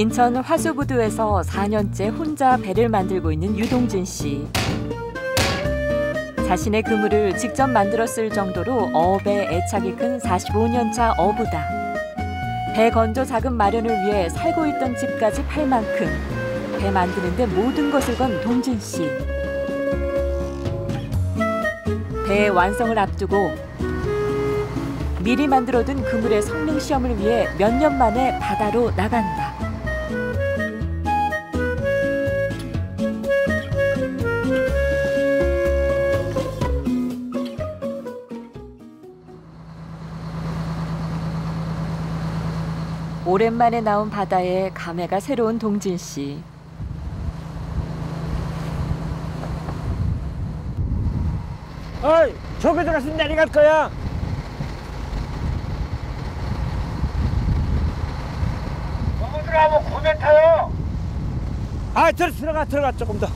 인천 화수부두에서 4년째 혼자 배를 만들고 있는 유동진 씨. 자신의 그물을 직접 만들어 쓸 정도로 어업에 애착이 큰 45년차 어부다. 배 건조 자금 마련을 위해 살고 있던 집까지 팔 만큼 배 만드는 데 모든 것을 건 동진 씨. 배의 완성을 앞두고 미리 만들어둔 그물의 성능 시험을 위해 몇 년 만에 바다로 나간다. 오랜만에 나온 바다에 감회가 새로운 동진 씨. 어이, 저기 들어가서 내려갈 거야. 너무 들어가면 고개 타요. 아, 들어가 조금 더.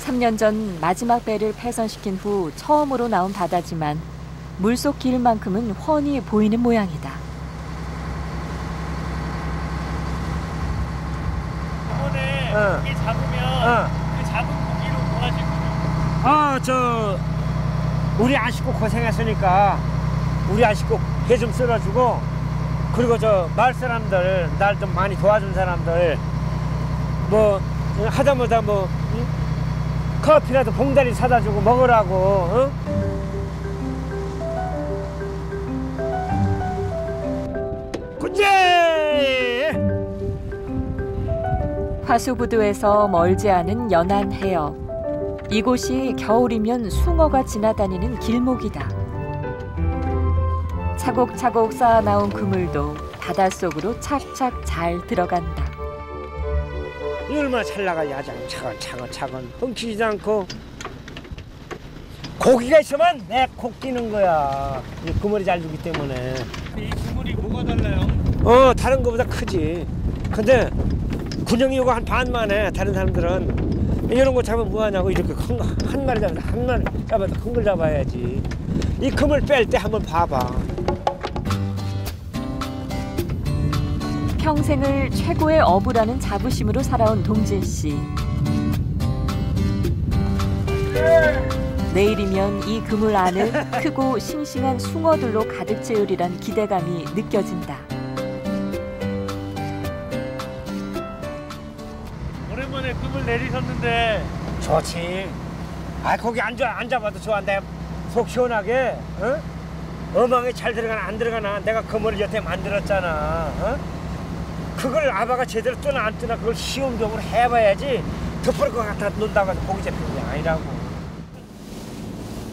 삼 년 전 마지막 배를 폐선시킨 후 처음으로 나온 바다지만 물속 길만큼은 훤히 보이는 모양이다. 이번에 고기 잡으면 그 잡은 고기로 뭐 하실 거죠? 우리 아식구 고생했으니까 우리 아식구 회 좀 썰어주고, 그리고 마을 사람들, 날 좀 많이 도와준 사람들 뭐 하다못해 뭐 커피라도 봉다리 사다 주고 먹으라고. 굿제! 화수부두에서 멀지 않은 연안 해역. 이곳이 겨울이면 숭어가 지나다니는 길목이다. 차곡차곡 쌓아나온 그물도 바닷속으로 착착 잘 들어간다. 얼마나 잘 나가. 야장 차근차근 흠키지 않고. 고기가 있으면 내 코 끼는 거야. 이 그물이 잘 주기 때문에. 이 그물이 뭐가 달라요? 다른 거보다 크지. 근데 군영이 이거 한 반만 해. 다른 사람들은 이런 거 잡으면 뭐하냐고. 이렇게 한 마리 잡아도 큰 걸 잡아야지. 이 그물 뺄 때 한번 봐봐. 평생을 최고의 어부라는 자부심으로 살아온 동진 씨. 내일이면 이 그물 안을 크고 싱싱한 숭어들로 가득 채우리란 기대감이 느껴진다. 오랜만에 그물 내리셨는데. 좋지. 거기 앉아봐도 좋아. 내가 속 시원하게. 어망이 잘 들어가나 안 들어가나 내가 그물을 여태 만들었잖아. 그걸 아바가 제대로 뜨나 안 뜨나 그걸 시험적으로 해봐야지. 덮을 것 같아 논다고 해서 고기 잡히는 게 아니라고.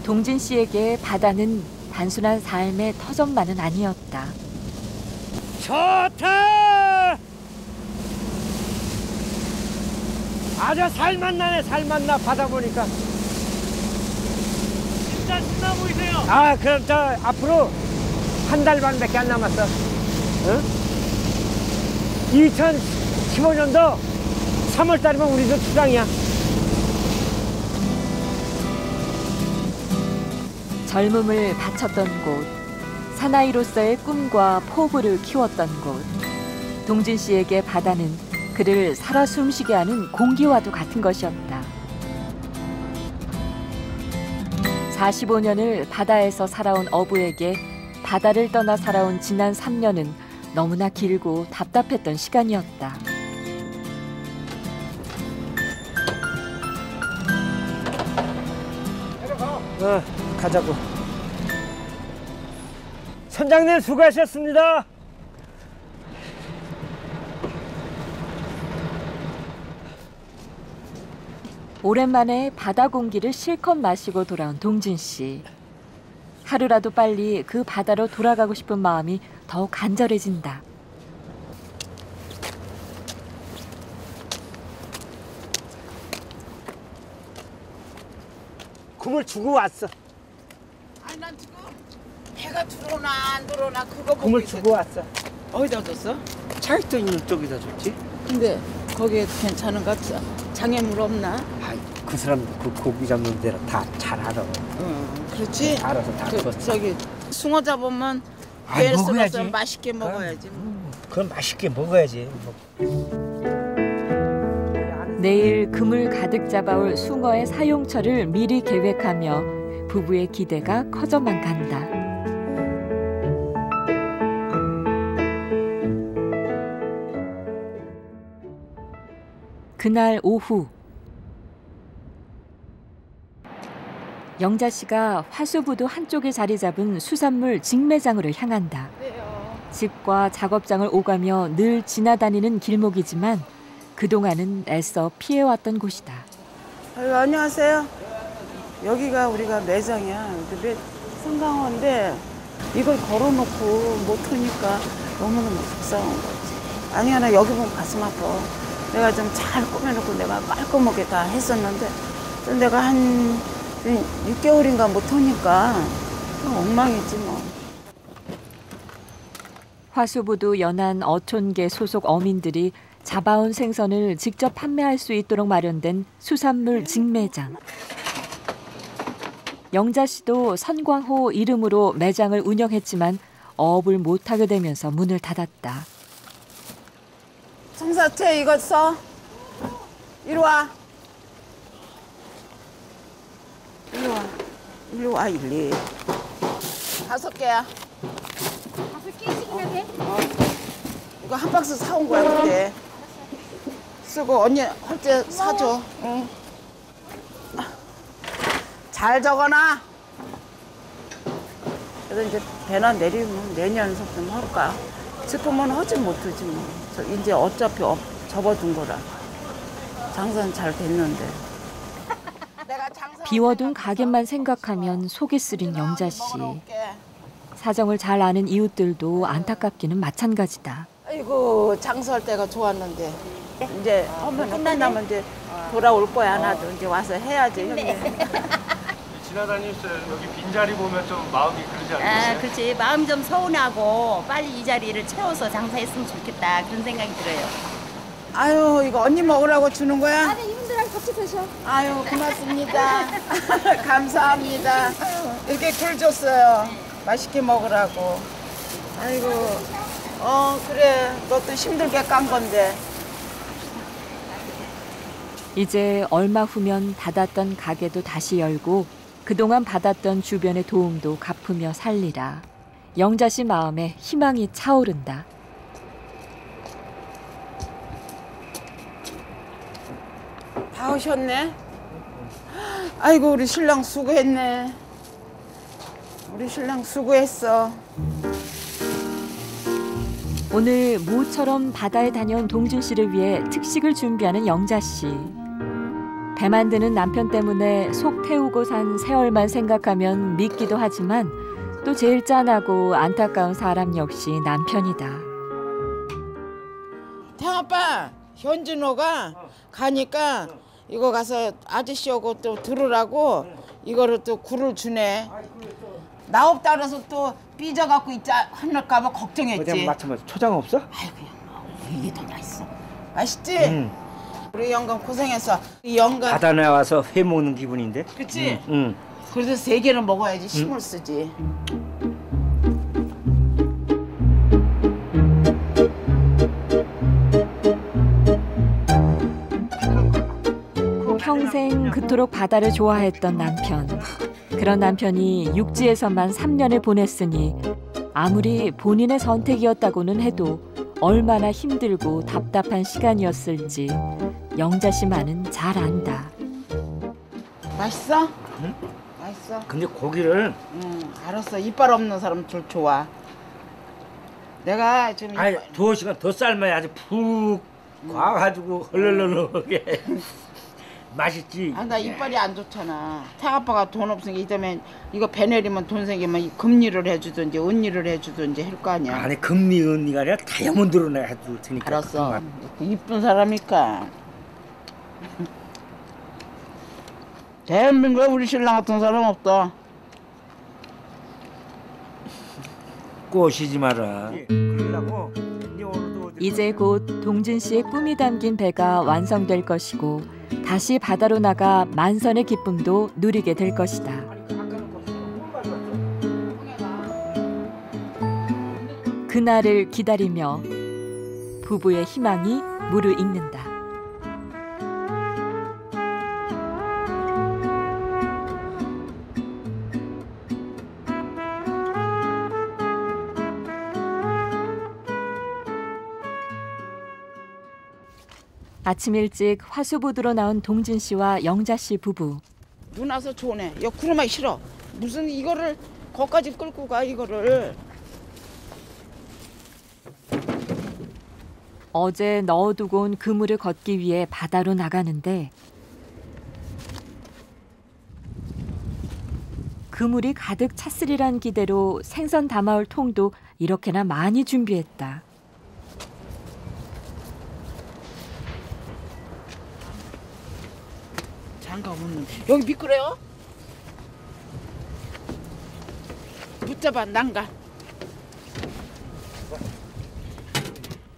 동진 씨에게 바다는 단순한 삶의 터전만은 아니었다. 좋다! 아주 살맛나네. 살맛나. 바다 보니까. 진짜 신나 보이세요. 그럼 앞으로 한 달 반밖에 안 남았어. 2015년도 3월 달이면 우리도 출항이야. 젊음을 바쳤던 곳, 사나이로서의 꿈과 포부를 키웠던 곳. 동진 씨에게 바다는 그를 살아 숨쉬게 하는 공기와도 같은 것이었다. 45년을 바다에서 살아온 어부에게 바다를 떠나 살아온 지난 3년은 너무나 길고 답답했던 시간이었다. 가자고. 선장님 수고하셨습니다. 오랜만에 바다 공기를 실컷 마시고 돌아온 동진 씨. 하루라도 빨리 그 바다로 돌아가고 싶은 마음이 더욱 간절해진다. 그물 주고 왔어. 아니 난 지금 해가 들어오나 안 들어오나 그거 보고 그물 있어. 주고 왔어. 어디다 뒀어? 차있던 있는 쪽에다 줬지. 근데 거기에 괜찮은 것 같아. 장애물 없나? 그 사람 그 고기 잡는 데는 다 잘 알아. 응. 그렇지. 알아서 다 컸어. 저기 숭어 잡으면 아, 배를 먹어야지. 썰어서 맛있게 먹어야지. 그건 맛있게 먹어야지. 내일 금을 가득 잡아올 숭어의 사용처를 미리 계획하며 부부의 기대가 커져만 간다. 그날 오후 영자 씨가 화수부도 한쪽에 자리 잡은 수산물 직매장으로 향한다. 집과 작업장을 오가며 늘 지나다니는 길목이지만 그동안은 애써 피해왔던 곳이다. 아유, 안녕하세요. 여기가 우리가 매장이야. 성강호인데 이걸 걸어놓고 못 오니까 너무너무 속상한 거지. 아니야, 나 여기 보면 가슴 아파. 내가 좀 잘 꾸며놓고 내가 깔끔하게 다 했었는데 내가 한 6개월인가 못 오니까 엉망이지 뭐. 화수부도 연안 어촌계 소속 어민들이 잡아온 생선을 직접 판매할 수 있도록 마련된 수산물 직매장. 영자 씨도 선광호 이름으로 매장을 운영했지만 어업을 못하게 되면서 문을 닫았다. 청사채 이거 써. 이리 와. 이리 와. 이리 와, 일리. 5개야. 5개씩이나 돼? 이거 한 박스 사온 거야, 그때. 쓰고 언니 할 때 사줘. 응. 잘 적어놔. 그래서 이제 배나 내리면 내년석 좀 할까. 싶으면 하지 못하지 뭐. 이제 어차피 접어둔 거라. 장사는 잘 됐는데. 비워둔 가게만 생각하면 속이 쓰린 영자 씨. 사정을 잘 아는 이웃들도 안타깝기는 마찬가지다. 아이고, 장사할 때가 좋았는데. 이제 하면 끝나면 이제 돌아올 거야. 나도 이제 와서 해야지. 지나다니셨어요. 여기 빈자리 보면 좀 마음이 그러지 않겠어요? 아, 그렇지. 마음 좀 서운하고 빨리 이 자리를 채워서 장사했으면 좋겠다. 그런 생각이 들어요. 아유, 이거 언니 먹으라고 주는 거야? 아니, 이분들랑 같이 드셔. 아유, 고맙습니다. 감사합니다. 이렇게 굴 줬어요. 맛있게 먹으라고. 아이고, 그래. 너도 힘들게 깐 건데. 이제 얼마 후면 닫았던 가게도 다시 열고 그동안 받았던 주변의 도움도 갚으며 살리라. 영자 씨 마음에 희망이 차오른다. 다 오셨네. 아이고, 우리 신랑 수고했네. 우리 신랑 수고했어. 오늘 모처럼 바다에 다녀온 동준 씨를 위해 특식을 준비하는 영자 씨. 배 만드는 남편 때문에 속 태우고 산 세월만 생각하면 믿기도 하지만 또 제일 짠하고 안타까운 사람 역시 남편이다. 태아빠, 현진호가 가니까 이거 가서 아저씨하고 또 들으라고 이거를 또 굴을 주네. 나 없다 그래서 또 삐져갖고 있자 하늘까봐 걱정했지. 어디 맞춰봐. 초장 없어? 아이고, 이게 더 맛있어. 맛있지? 우리 영감 고생했어. 이 영감. 바다 나와서 회 먹는 기분인데. 그치? 응. 그래도 3개는 먹어야지 힘을 쓰지. 평생 그토록 바다를 좋아했던 남편. 그런 남편이 육지에서만 3년을 보냈으니 아무리 본인의 선택이었다고는 해도 얼마나 힘들고 답답한 시간이었을지 영자 씨만은 잘 안다. 맛있어? 응? 맛있어? 근데 고기를 알았어. 이빨 없는 사람 들 좋아. 내가 지금 아니 2시간 더 삶아야지 푹 과가지고 헐렁헐렁하게 맛있지. 아, 나 이빨이 안 좋잖아. 태아빠가 돈 없으니까 이때면 이거 배 내리면 돈 생기면 금리를 해주든지 은리를 해주든지 할 거 아니야. 아니 금리 언니가 아니라 다이아몬드로 내가 해줄 테니까. 알았어. 이쁜 사람이니까. 대한민국에 우리 신랑 같은 사람 없다. 꼬시지 마라. 그러려고 이제 오늘도 이제 곧 동준 씨의 꿈이 담긴 배가 완성될 것이고 다시 바다로 나가 만선의 기쁨도 누리게 될 것이다. 그날을 기다리며 부부의 희망이 무르익는다. 아침 일찍 화수부두로 나온 동진 씨와 영자 씨 부부. 눈 와서 좋네. 야, 구름하기 싫어. 무슨 이거를 거기까지 끌고 가 이거를. 어제 넣어두고 온 그물을 걷기 위해 바다로 나가는데 그물이 가득 찼으리란 기대로 생선 담아올 통도 이렇게나 많이 준비했다. 장갑 없는데. 여기 미끄러요? 붙잡아 난가.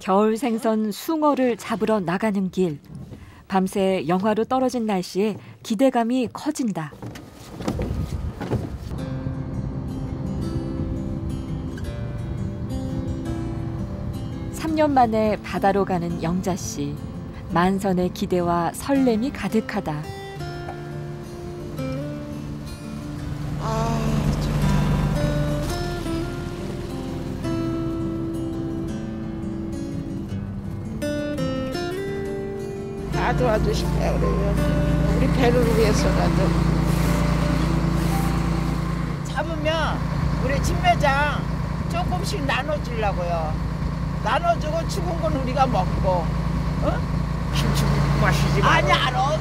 겨울 생선 숭어를 잡으러 나가는 길. 밤새 영하로 떨어진 날씨에 기대감이 커진다. 삼 년 만에 바다로 가는 영자 씨. 만선의 기대와 설렘이 가득하다. 나도 와도 싶어요. 그래요. 우리 배를 위해서라도. 잡으면 우리 진매장 조금씩 나눠주려고요. 나눠주고 죽은 건 우리가 먹고. 어? 김치 마시지 마. 아니 알아.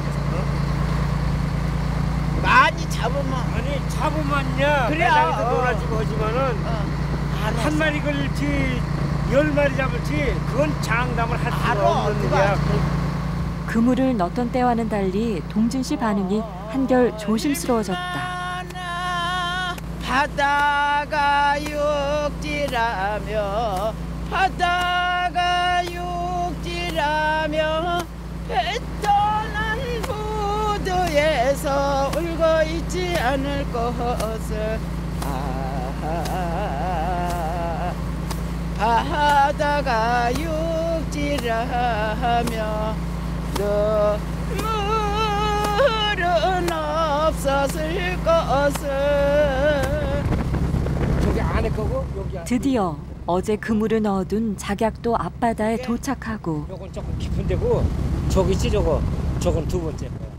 많이 잡으면. 아니 잡으면요. 그래요. 매장에서 놀아주고 하지만은 한 마리 걸릴지 10마리 잡을지 그건 장담을 할 수가 없는 일이야. 그물을 넣던 때와는 달리 동진 씨 반응이 한결 조심스러워졌다. 바다가 육지라며 바다가 육지라며 배 떠난 부두에서 울고 있지 않을 것을 바다가 육지라며 눈물은 없었을 것을. 저기 안에 거고 여기 안에. 드디어 어제 그물을 넣어둔 작약도 앞바다에 도착하고 요건 조금 깊은 데고 저기 있지 저건 두 번째 거야.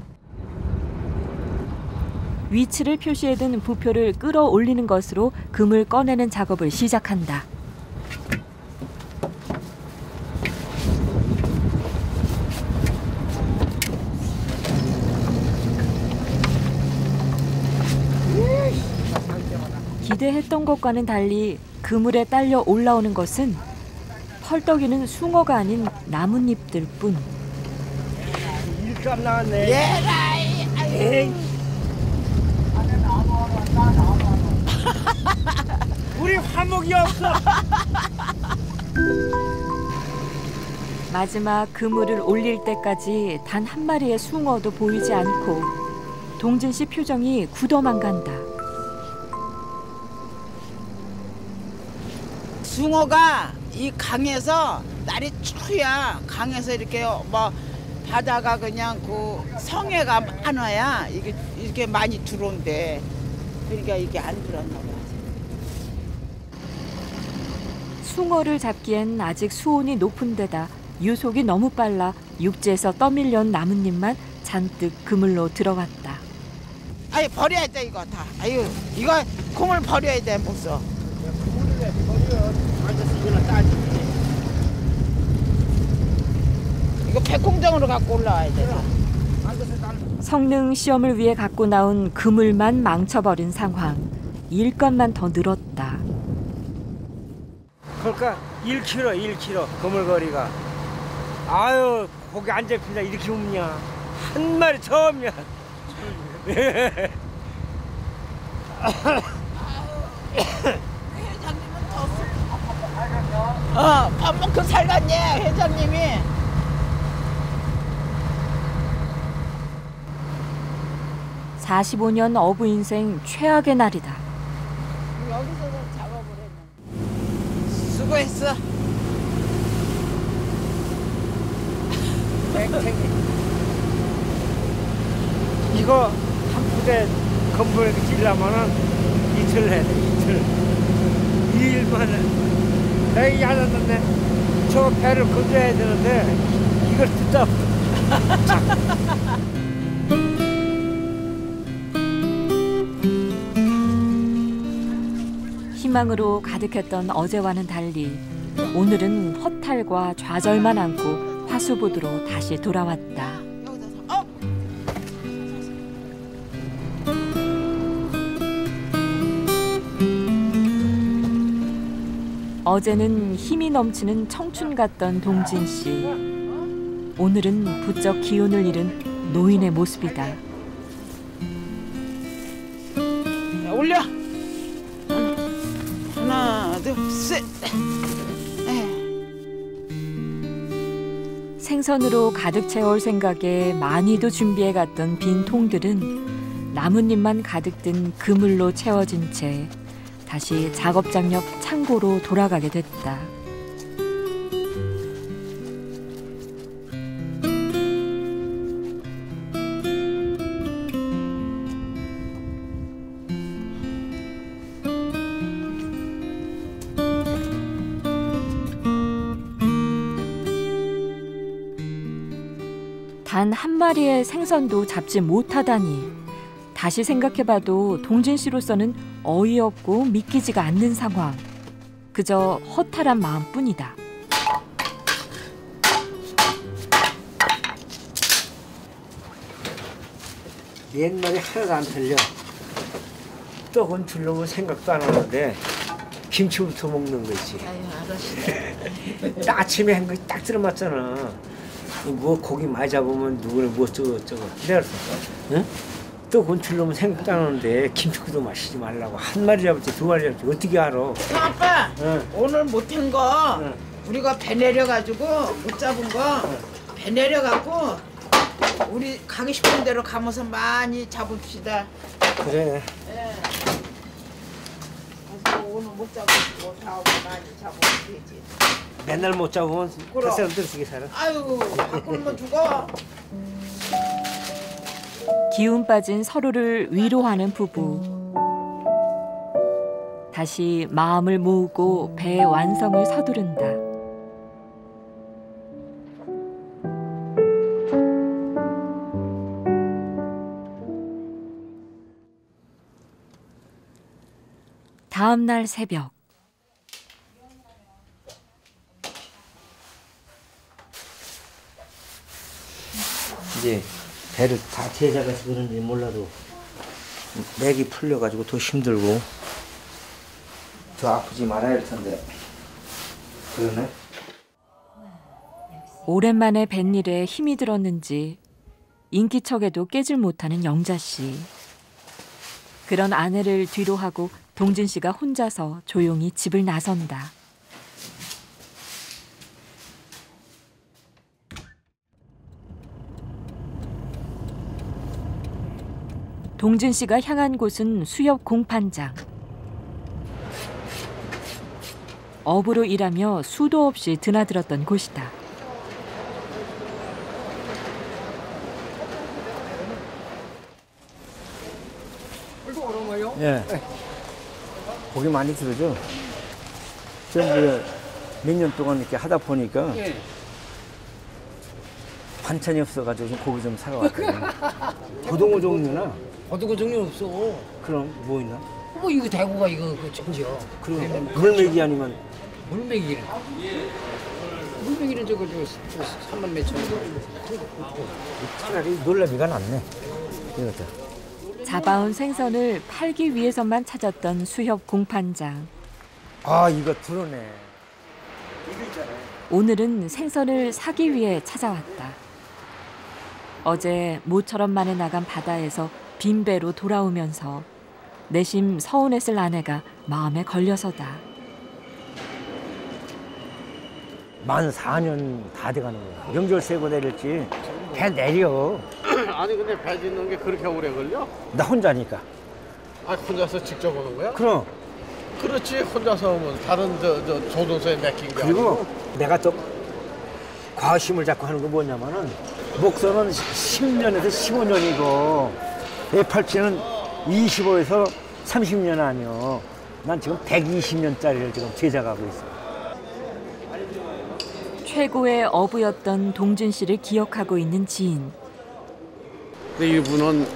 위치를 표시해둔 부표를 끌어올리는 것으로 그물 꺼내는 작업을 시작한다. 기대했던 것과는 달리 그물에 딸려 올라오는 것은 펄떡이는 숭어가 아닌 나뭇잎들 뿐. 일감 나왔네. 예라이. 우리 화목이 없어. 마지막 그물을 올릴 때까지 단 한 마리의 숭어도 보이지 않고 동진 씨 표정이 굳어만 간다. 숭어가 이 강에서 날이 추야 강에서 이렇게 뭐 바다가 그냥 그 성해가 많아야 이게 이렇게 많이 들어온대. 그러니까 이게 안 들었나 봐. 숭어를 잡기엔 아직 수온이 높은 데다 유속이 너무 빨라 육지에서 떠밀려온 나뭇잎만 잔뜩 그물로 들어갔다. 아유 버려야 돼 이거 다. 아유 이거 콩을 버려야 돼 벌써. 이거 백공정으로 갖고 올라와야 돼. 성능 시험을 위해 갖고 나온 그물만 망쳐버린 상황. 일감만 더 늘었다. 그러니까 1km 그물거리가. 아유 거기 안 잡힌다 이렇게 없냐. 한 마리 처음이야. 회장님은 더 밥 먹고 살갔니 회장님이. 45년 어부 인생 최악의 날이다. 여기서 작업을 했는데. 수고했어. 이거 한 부대 건물에 지려면은 이틀 해야 돼, 이틀. 2일 만에. 에이, 야단났네. 저 배를 건져야 되는데, 이걸 듣다. 희망으로 가득했던 어제와는 달리 오늘은 허탈과 좌절만 안고 화수보드로 다시 돌아왔다. 어제는 힘이 넘치는 청춘 같던 동진 씨. 오늘은 부쩍 기운을 잃은 노인의 모습이다. 야, 올려. 하나, 둘, 셋. 생선으로 가득 채울 생각에 많이도 준비해 갔던 빈 통들은 나뭇잎만 가득 든 그물로 채워진 채 다시 작업장 옆 창고로 돌아가게 됐다. 단 한 마리의 생선도 잡지 못하다니. 다시 생각해봐도 동진 씨로서는 어이없고 믿기지가 않는 상황. 그저 허탈한 마음뿐이다. 옛날에 하나도 안 틀려. 떡은 줄려면 생각도 안 하는데 김치부터 먹는 거지. 아유, 알았어. 아침에 한 거 딱 들어맞잖아. 뭐 고기 많이 잡으면 누구는 뭐 저거 그래서 응? 떡은 줄려면 생각도 안 하는데 김치도 마시지 말라고. 한 마리 잡을지 두 마리 잡을지 어떻게 알아? 아빠, 응. 오늘 못한 거 응. 우리가 배 내려가지고 못 잡은 거 배 내려갖고 우리 가기 싶은 대로 가면서 많이 잡읍시다. 그래. 예. 그래서 오늘 못 잡고 다음에 많이 잡으면 되지. 맨날 못 잡으면 그럼. 그 사람들 어떻게 살아? 아유, 바꾸면 죽어. 기운 빠진 서로를 위로하는 부부. 다시 마음을 모으고 배 완성을 서두른다. 다음 날 새벽. 이제 배를 다 제작해서 그런지 몰라도 맥이 풀려가지고 더 힘들고 더 아프지 말아야 할 텐데 그러네. 오랜만에 뱃일에 힘이 들었는지 인기척에도 깨질 못하는 영자 씨. 그런 아내를 뒤로 하고 동진 씨가 혼자서 조용히 집을 나선다. 동진 씨가 향한 곳은 수협 공판장. 업으로 일하며 수도 없이 드나들었던 곳이다. 예. 고기 많이 들어죠. 전부 몇 년 동안 이렇게 하다 보니까 반찬이 없어가지고 좀 고기 좀 사러 왔거든요. 고등어 종류나 고등어 종류 없어. 그럼 뭐 있나? 뭐 이거 대구가 이거 그 정지야. 그럼 물메기 아니면 물메기는. 물메기는 저거 3만 몇천 원. 차라리 놀라미가 낫네. 이것도. 잡아온 생선을 팔기 위해서만 찾았던 수협 공판장. 아 이거 들어네. 오늘은 생선을 사기 위해 찾아왔다. 어제 모처럼 만에 나간 바다에서 빈 배로 돌아오면서 내심 서운했을 아내가 마음에 걸려서다. 만 4년 다 돼가는 거야. 명절 세고 내렸지. 배 내려. 아니 근데 배 짓는 게 그렇게 오래 걸려? 나 혼자니까. 아 혼자서 직접 오는 거야? 그럼 그렇지 혼자서 뭐 다른 저 조도서에 맡긴 게 그리고 내가 또 과심을 자꾸 하는 거 뭐냐면은 목선은 10년에서 15년이고 내 팔찌는 25에서 30년 아니요. 난 지금 120년짜리를 지금 제작하고 있어. 최고의 어부였던 동준 씨를 기억하고 있는 지인. 근데 이분은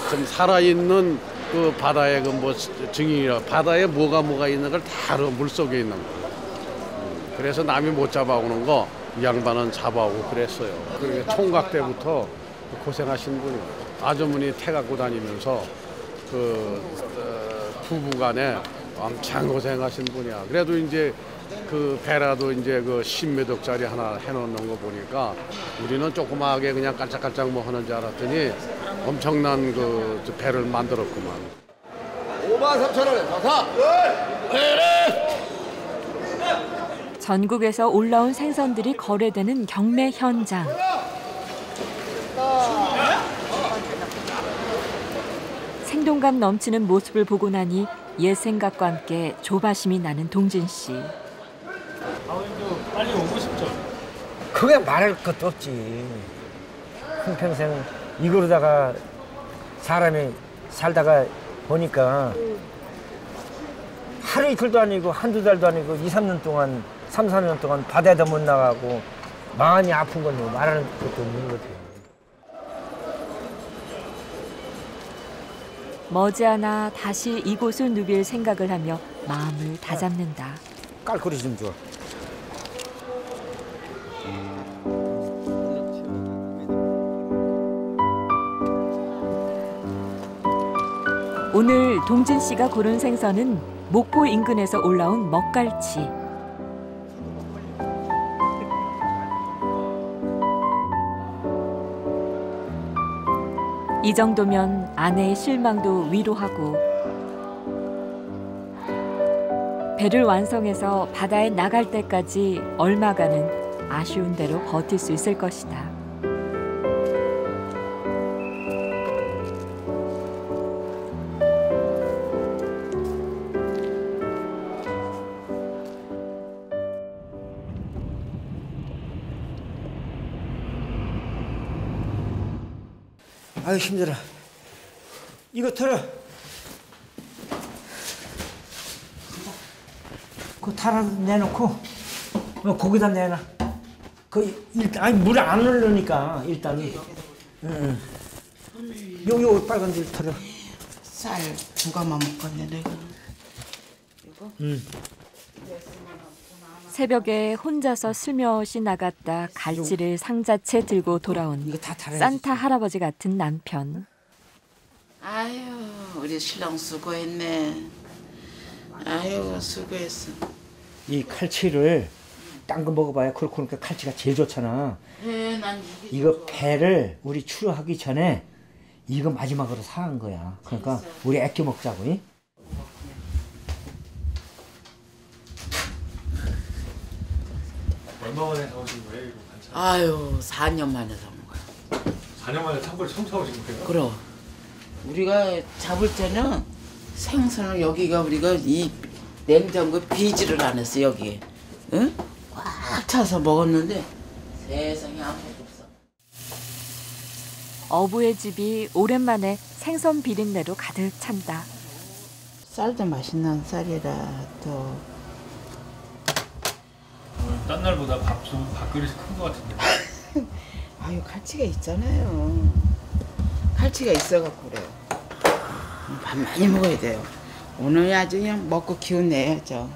좀 살아있는 그 바다의 그 뭐 증인이라 바다에 뭐가 있는 걸 다 알아 물속에 있는 거. 그래서 남이 못 잡아오는 거 이 양반은 잡아오고 그랬어요. 그러니까 총각 때부터 고생하신 분이 아주머니 태 갖고 다니면서 그 부부간에 왕창 고생하신 분이야. 그래도 이제 그 배라도 이제 그 10몇 억짜리 하나 해놓는 거 보니까 우리는 조그마하게 그냥 깔짝깔짝 뭐 하는 줄 알았더니 엄청난 그 배를 만들었구만. 53,000원에 사사. 전국에서 올라온 생선들이 거래되는 경매 현장. 생동감 넘치는 모습을 보고 나니 옛 생각과 함께 조바심이 나는 동진 씨. 아버님도 빨리 오고 싶죠? 그게 말할 것도 없지. 한평생 이거로다가 사람이 살다가 보니까 하루 이틀도 아니고 한두 달도 아니고 2, 3년 동안 3, 4년 동안 바다에도 못 나가고 마음이 아픈 건 뭐 말하는 것도 없는 거지. 머지않아 다시 이곳을 누빌 생각을 하며 마음을 다잡는다. 깔거리 좀 줘. 오늘 동진 씨가 고른 생선은 목포 인근에서 올라온 먹갈치. 이 정도면 아내의 실망도 위로하고 배를 완성해서 바다에 나갈 때까지 얼마간은 아쉬운 대로 버틸 수 있을 것이다. 아유 힘들어. 이거 털어. 그거 달아 내놓고 거기다 내놔. 그 일단 아니 물에 안 흐르니까 일단은. 응. 여기 빨간 줄 털어. 쌀 누가만 먹겠네 내가. 이거? 응. 새벽에 혼자서 슬며시 나갔다 갈치를 상자채 들고 돌아온 이거 다 달아야지. 산타 할아버지 같은 남편. 아유 우리 신랑 수고했네. 아유 수고했어. 이 칼치를 딴 거 먹어봐야 그러니까 칼치가 제일 좋잖아. 네, 난 이거 배를 우리 출하하기 전에 이거 마지막으로 사한 거야. 그러니까 우리 아껴 먹자고. 이? 얼마 만에 사오신 거예요, 이거 반찬? 아유 4년 만에 사온 거야. 4년 만에 창고를 처음 사오신 거예요? 그럼 우리가 잡을 때는 생선을 여기가 우리가 이 냉장고에 비지를 안 했어 여기에. 응? 꽉 차서 먹었는데 세상에 아무것도 없어. 어부의 집이 오랜만에 생선 비린내로 가득 찬다. 쌀도 맛있는 쌀이라 또. 딴 날보다 밥그릇이 큰 것 같은데. 아유 칼치가 있잖아요. 칼치가 있어갖고 그래요. 밥 많이 먹어야 돼요. 오늘 아주 그냥 먹고 기운 내야죠.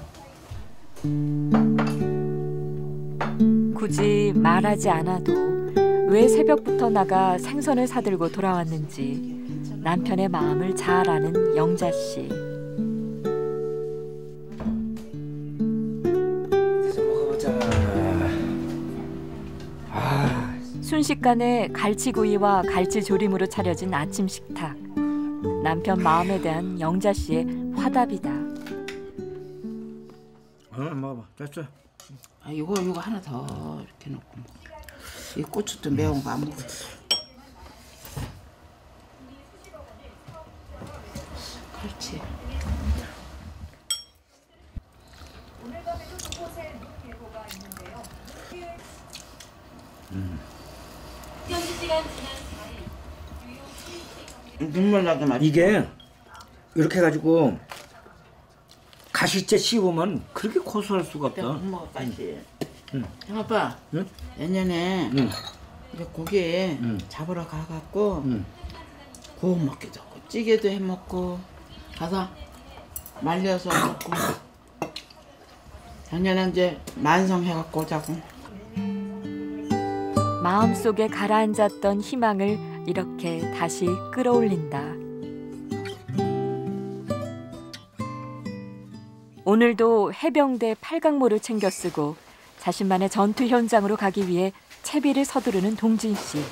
굳이 말하지 않아도 왜 새벽부터 나가 생선을 사들고 돌아왔는지 남편의 마음을 잘 아는 영자 씨. 순식간에 갈치구이와 갈치조림으로 차려진 아침 식탁. 남편 마음에 대한 영자 씨의 화답이다. 먹어봐. 됐어. 아 이거 하나 더 이렇게 넣고. 이 고추도 매운 거 안 먹어. 칼치. 눈물 나게 맛. 이게 이렇게 해가지고 가시째 씹으면 그렇게 고소할 수가 없다. 엄마가 까지. 형 아빠. 응? 예년에 응. 이제 고기 잡으러 가갖고 구워 먹기도 하고 찌개도 해 먹고 가서 말려서 먹고. 작년에 이제 만성해갖고 오자고. 마음속에 가라앉았던 희망을 이렇게 다시 끌어올린다. 오늘도 해병대 팔각모를 챙겨 쓰고 자신만의 전투 현장으로 가기 위해 채비를 서두르는 동진 씨.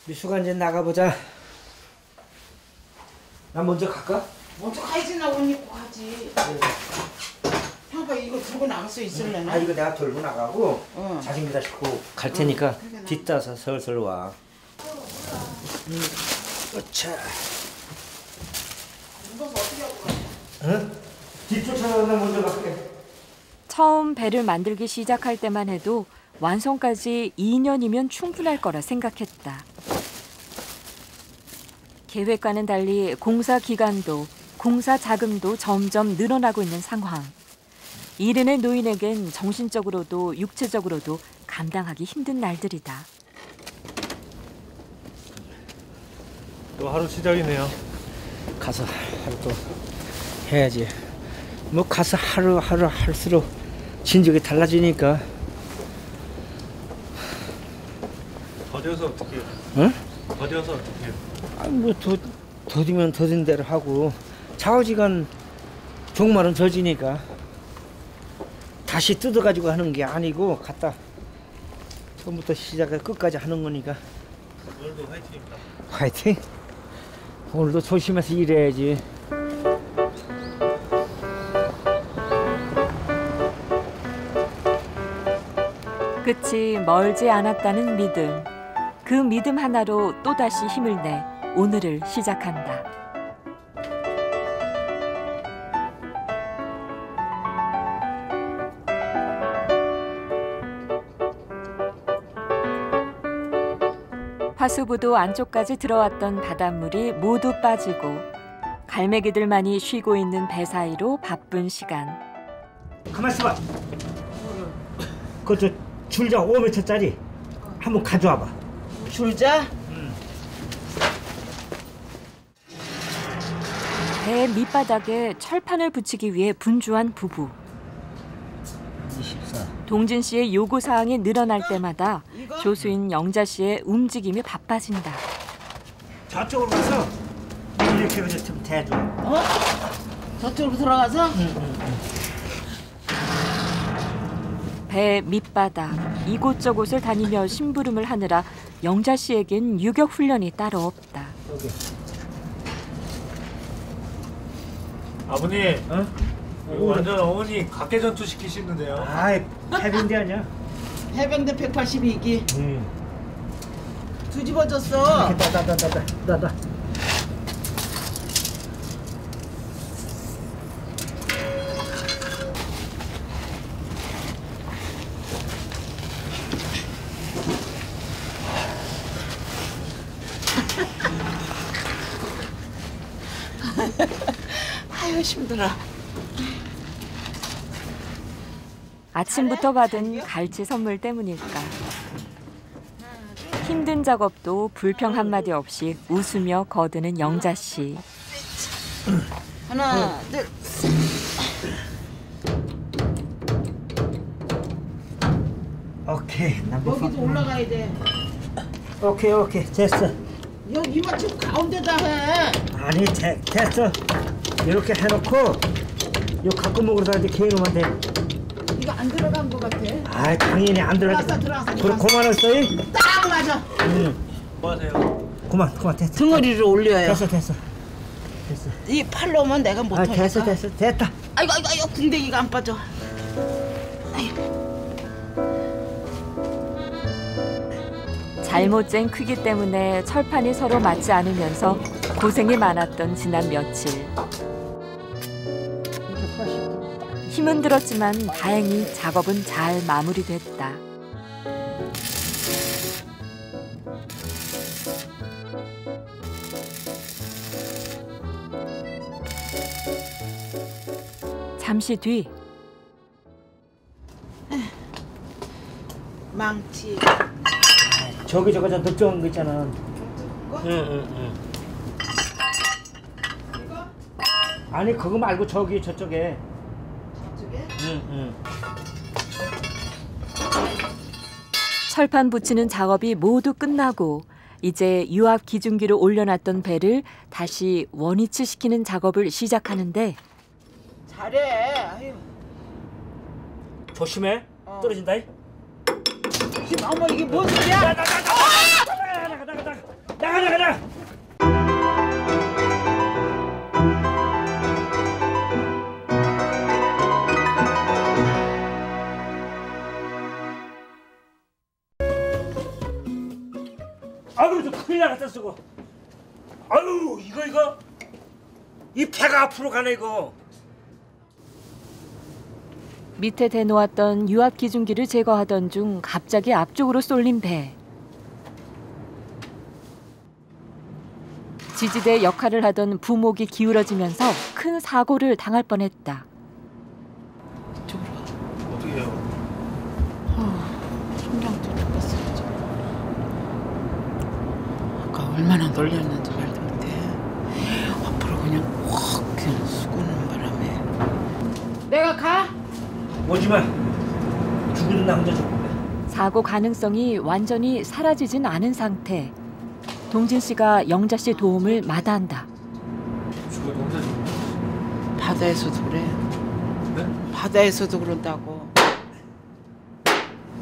미수가 이제 나가보자. 나 먼저 갈까? 먼저 가야지. 나 옷 입고 가지. 형 아빠 이거 들고 나갈 수 있을래나? 아 이거 내가 들고 나가고 자전거다 싣고 갈 테니까 뒷따서 슬슬 와. 어차. 응? 뒷쫓아가 나 먼저 갈게. 처음 배를 만들기 시작할 때만 해도 완성까지 2년이면 충분할 거라 생각했다. 계획과는 달리 공사 기간도 공사 자금도 점점 늘어나고 있는 상황. 일해낸 노인에겐 정신적으로도 육체적으로도 감당하기 힘든 날들이다. 또 하루 시작이네요. 가서 하루 또 해야지. 뭐 가서 하루 할수록 진적이 달라지니까. 더뎌서 어떻게 해요? 응? 더뎌서 어떻게 해요? 뭐 더디면 더딘 대로 하고 좌우지간 종말은 젖으니까 다시 뜯어가지고 하는 게 아니고 갖다 처음부터 시작해 끝까지 하는 거니까. 오늘도 화이팅입니다. 화이팅! 오늘도 조심해서 일해야지. 끝이 멀지 않았다는 믿음. 그 믿음 하나로 또다시 힘을 내 오늘을 시작한다. 화수부도 안쪽까지 들어왔던 바닷물이 모두 빠지고 갈매기들만이 쉬고 있는 배 사이로 바쁜 시간. 가만 있어봐. 그저 줄자 5m짜리 한번 가져와봐. 줄자? 배 밑바닥에 철판을 붙이기 위해 분주한 부부. 24. 동진 씨의 요구 사항이 늘어날 때마다 조수인 영자 씨의 움직임이 바빠진다. 저쪽으로 가서 이렇게 좀 대줘. 어? 저쪽으로 들어가서? 배 밑바닥 이곳저곳을 다니며 심부름을 하느라 영자 씨에겐 유격 훈련이 따로 없다. 여기. 아버님, 어? 이거 완전 어머니 각개전투 시키시는데요. 아이, 해병대 아니야? 해병대 182기. 응. 뒤집어졌어. 나다. 아유 힘들어. 아침부터 받은 갈치 선물 때문일까. 힘든 작업도 불평 한마디 없이 웃으며 거두는 영자 씨. 하나, 둘. 오케이. 여기도 올라가야 돼. 오케이. 됐어. 여기 맞추고 가운데다 해. 아니, 됐어. 이렇게 해놓고 요 가끔목으로 이제 개놓으면 돼. 이거 안 들어간 것 같아. 아, 당연히 안 들어갔어. 들어갔어. 그럼 그만할 써이? 딱 맞아. 뭐 하세요? 그만 됐어. 등어리를 올려요. 됐어. 이 팔로 오면 내가 아, 못하니까. 됐다. 아이고, 궁뎅이가 안 빠져. 잘못 잰 크기 때문에 철판이 서로 맞지 않으면서 고생이 많았던 지난 며칠. 힘은 들었지만 다행히 작업은 잘 마무리됐다. 잠시 뒤 망치. 저기 저거 저 넓적한 거 있잖아. 응. 아니 그거 말고 저기 저쪽에. 저쪽에? 응. 철판 붙이는 작업이 모두 끝나고 이제 유압 기중기로 올려놨던 배를 다시 원위치시키는 작업을 시작하는데 잘해. 아유. 조심해. 떨어진다. 어머 이게 뭔 소리야? 나가. 아유, 저 큰일 나갔다 쓰고. 아유, 이거 이 배가 앞으로 가네 이거. 밑에 대놓았던 유압 기중기를 제거하던 중 갑자기 앞쪽으로 쏠린 배. 지지대 역할을 하던 부목이 기울어지면서 큰 사고를 당할 뻔했다. 어떻게 해요? 심장도 죽었어. 아까 얼마나 놀렸는지 말도 못해. 앞으로 그냥 확 그냥 수고는 바람에. 내가 가? 오지마. 죽으든 나 혼자 죽을래. 사고 가능성이 완전히 사라지진 않은 상태. 동진 씨가 영자 씨 도움을 마다한다. 죽어도 혼자 죽는 바다에서도 그래. 네? 바다에서도 그런다고.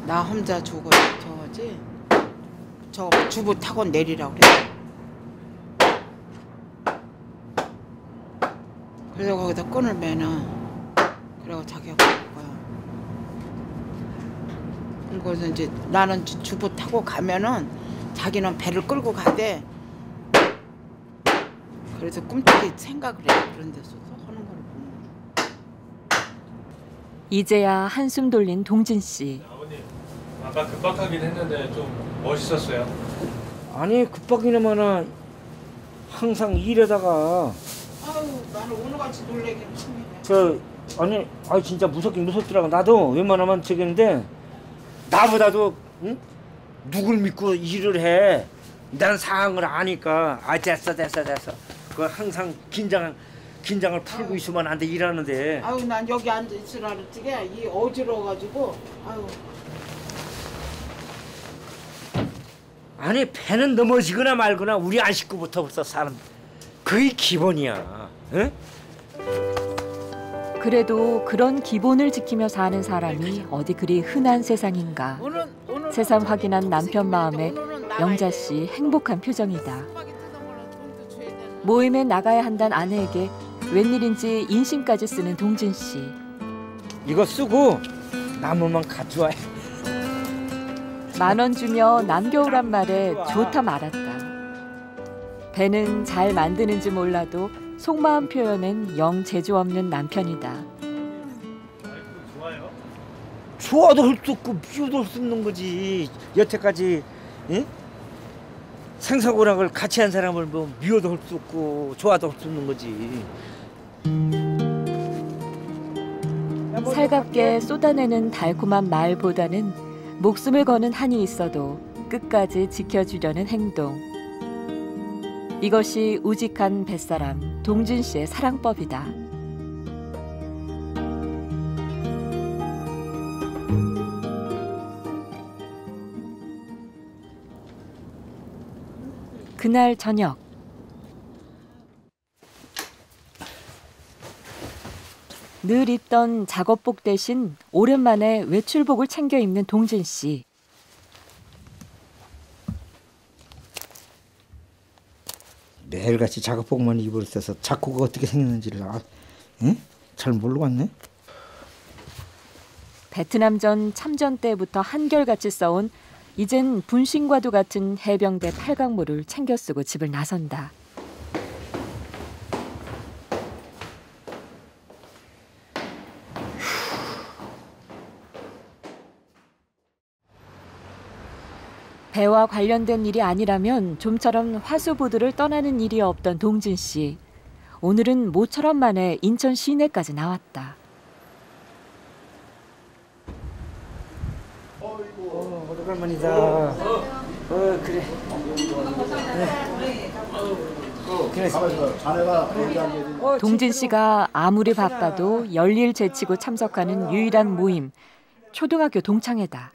나 혼자 죽어 저거지. 저 주부 타고 내리라 그래. 그래서 거기다 끈을 매나. 그리고 자기가 갈 거야. 그래서 이제 나는 주부 타고 가면은 자기는 배를 끌고 가대. 그래서 꿈틀이 생각을 해. 그런 데서 하는 걸 보면. 이제야 한숨 돌린 동진 씨. 아버님, 아까 급박하긴 했는데 좀 멋있었어요. 아니 급박이나마나 항상 일하다가 아유 나는 오늘같이 놀래기는 참이네. 아니 진짜 무섭긴 무섭더라고. 나도 웬만하면 저기인데 나보다도 응? 누굴 믿고 일을 해. 난 상황을 아니까 됐어. 그 항상 긴장을 풀고 있으면 안 돼 일하는데. 아유 난 여기 앉아 있으라 그랬지게 이 어지러워가지고 아유. 아니 배는 넘어지거나 말거나 우리 안 식구부터 벌써 사는 그게 기본이야. 응? 그래도 그런 기본을 지키며 사는 사람이 어디 그리 흔한 세상인가. 새삼 확인한 남편 마음에 영자 씨 행복한 표정이다. 모임에 나가야 한다는 아내에게 웬일인지 인심까지 쓰는 동진 씨. 이거 쓰고 남으면 가져와. 10,000원 주며 남겨오란 말에 좋다 말았다. 배는 잘 만드는지 몰라도 속마음 표현엔 영 재주 없는 남편이다. 좋아요? 좋아도 할 수 없고 미워도 할 수 없는 거지. 여태까지 응? 생사고락을 같이 한 사람을 뭐 미워도 할 수 없고 좋아도 할 수 없는 거지. 살갑게 쏟아내는 달콤한 말보다는 목숨을 거는 한이 있어도 끝까지 지켜주려는 행동. 이것이 우직한 뱃사람 동진 씨의 사랑법이다. 그날 저녁. 늘 입던 작업복 대신 오랜만에 외출복을 챙겨 입는 동진 씨. 매일같이 작업복만 입을 때서 작고가 어떻게 생겼는지를 응? 잘 모르고 왔네. 베트남전 참전 때부터 한결같이 써온 이젠 분신과도 같은 해병대 팔각모를 챙겨 쓰고 집을 나선다. 배와 관련된 일이 아니라면 좀처럼 화수보드를 떠나는 일이 없던 동진 씨. 오늘은 모처럼 만에 인천 시내까지 나왔다. 오랜만이다. 그래. 동진 씨가 아무리 바빠도 열일 제치고 참석하는 유일한 모임, 초등학교 동창회다.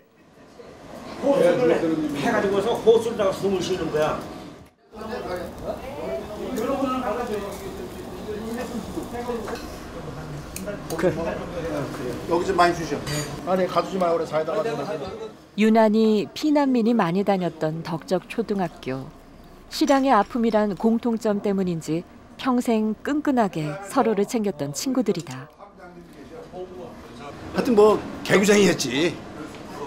호수를 해가지고서 호수에다가 숨을 쉬는 거야. 여기 좀 많이 주셔. 아니 가두지 말고 그래 사이다가. 유난히 피난민이 많이 다녔던 덕적 초등학교. 실향의 아픔이란 공통점 때문인지 평생 끈끈하게 서로를 챙겼던 친구들이다. 하여튼 뭐 개구쟁이였지.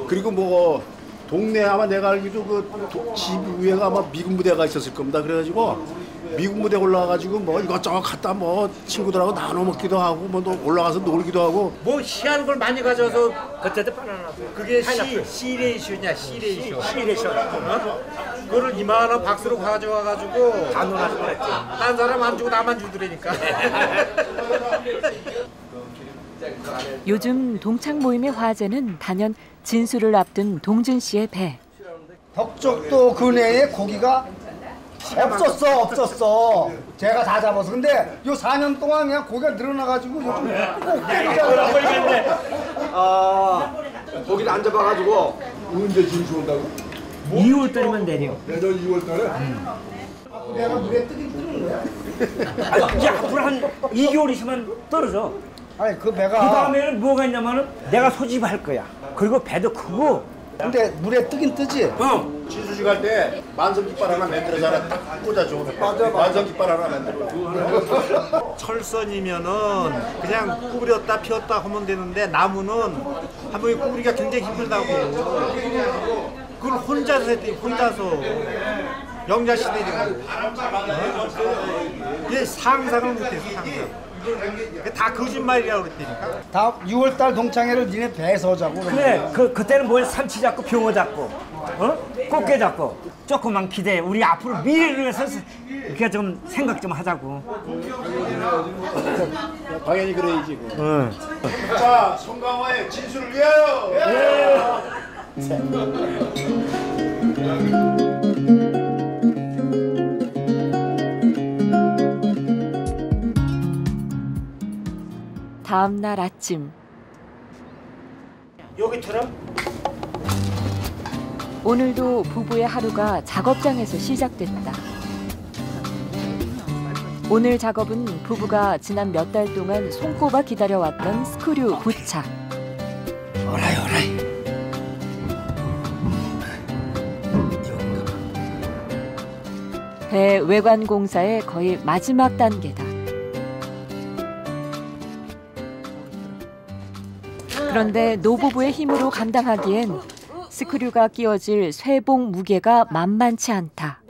그리고 뭐 동네 아마 내가 알기도 그 집 위에가 아마 미군 부대가 있었을 겁니다. 그래가지고 미군 부대 올라가가지고 뭐 이것저것 갖다 뭐 친구들하고 나눠 먹기도 하고 뭐 올라가서 놀기도 하고. 뭐 희한한 걸 많이 가져와서 그때도 바나나. 그게 C레이쇼냐 C레이쇼. C레이쇼. 그거를 이만한 박스로 가져와가지고 다 놀아서 그랬지. 딴 사람 안 주고 나만 주더라니까. 요즘 동창 모임의 화제는 단연 진수를 앞둔 동진 씨의 배. 덕적도 근해에 고기가 없었어. 제가 다 잡아서. 근데 요 4년 동안 그냥 고기가 늘어나가지고 요즘 꼭 때리잖아요. 거기를 안 잡아가지고 언제 진수 온다고? 2월달이면 내려. 내년 2월달에? 내가 물에 뜨긴 뜨는 거야. 이제 앞으로 한 2개월 있으면 떨어져. 아니 그 그 배가. 다음에는 뭐가 있냐면은 내가 소집할 거야. 그리고 배도 크고. 근데 물에 뜨긴 뜨지. 진수식 할 때 만성 깃발 하나 만들어서 하나 딱 꽂아줘. 만성 깃발 하나 만들어. 철선이면은 그냥 구부렸다 피웠다 하면 되는데 나무는 한 번에 구부리기가 굉장히 힘들다고. 그걸 혼자서 했더니 혼자서 영자 시대를 이게 상상을 못해서 상상. 다 거짓말이라고 그랬다니까. 다음 6월달 동창회를 니네 배에서 하자고. 그래. 그때는 뭐 삼치 잡고 병어 잡고, 꽃게 잡고 조그만 기대. 우리 앞으로 미래를 위해서 이렇게 좀 생각 좀 하자고. 당연히 그래야지. 자, 송강호의 진수를 위하여. 다음 날 아침. 여기처럼? 오늘도 부부의 하루가 작업장에서 시작됐다. 오늘 작업은 부부가 지난 몇 달 동안 손꼽아 기다려왔던 스크류 부착. 오라이. 배 외관 공사의 거의 마지막 단계다. 그런데 노부부의 힘으로 감당하기엔 스크류가 끼워질 쇠봉 무게가 만만치 않다.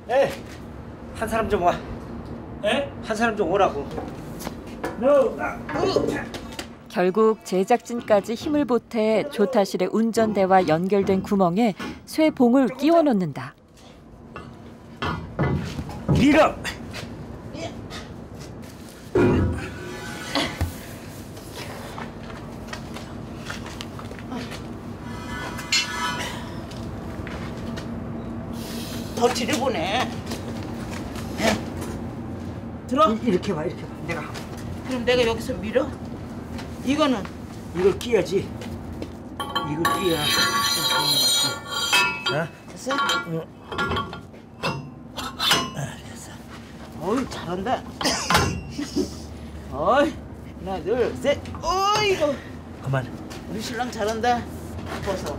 에이, 한 사람 좀 와. 한 사람 좀 오라고. 결국 제작진까지 힘을 보태 조타실의 운전대와 연결된 구멍에 쇠봉을 끼워 놓는다. 밀어. 덫을 보내. 들어? 이렇게 봐. 내가. 그럼 내가 여기서 밀어? 이거는? 이걸 끼야지. 이걸 끼야. 됐어? 됐어. 어이 잘한다. 어이 하나 둘 셋. 어이구. 그만. 우리 신랑 잘한다. 벗어.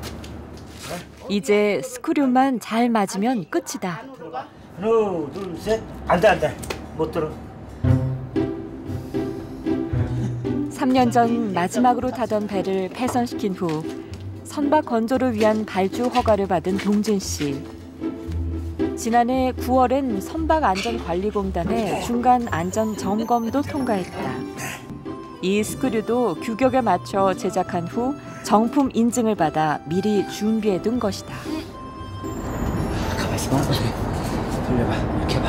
이제 스크류만 잘 맞으면 끝이다. 하나 둘 셋. 안돼. 못 들어. 3년 전 마지막으로 타던 배를 폐선시킨 후 선박 건조를 위한 발주 허가를 받은 동진 씨. 지난해 9월엔 선박안전관리공단의 중간 안전 점검도 통과했다. 이 스크류도 규격에 맞춰 제작한 후 정품 인증을 받아 미리 준비해둔 것이다. 가만 있어봐. 돌려봐. 이렇게 해봐.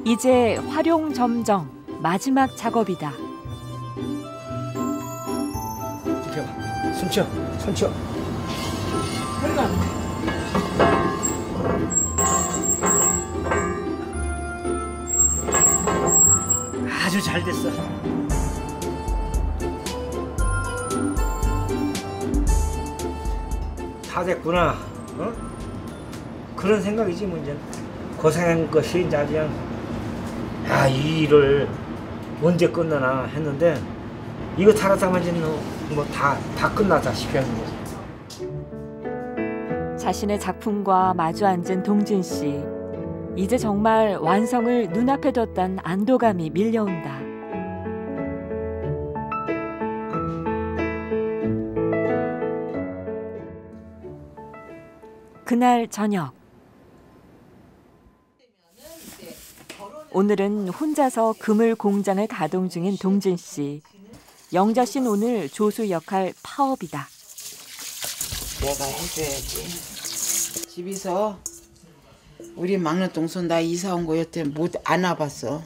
이제 활용 점정 마지막 작업이다. 이렇게 해봐. 손 치워. 손 치워. 아주 잘 됐어. 다 됐구나. 어? 그런 생각이지 뭐 이제 고생한 것이 이제 그냥 이 일을 언제 끝나나 했는데 이거 타라타면 이제 뭐다 끝나다 싶은 거지. 자신의 작품과 마주 앉은 동진 씨. 이제 정말 완성을 눈앞에 뒀단 안도감이 밀려온다. 그날 저녁. 오늘은 혼자서 그물 공장을 가동 중인 동진 씨. 영자 씨는 오늘 조수 역할 파업이다. 내가 해줘야지. 집에서 우리 막내 동생 나 이사 온 거 여태 안 와봤어.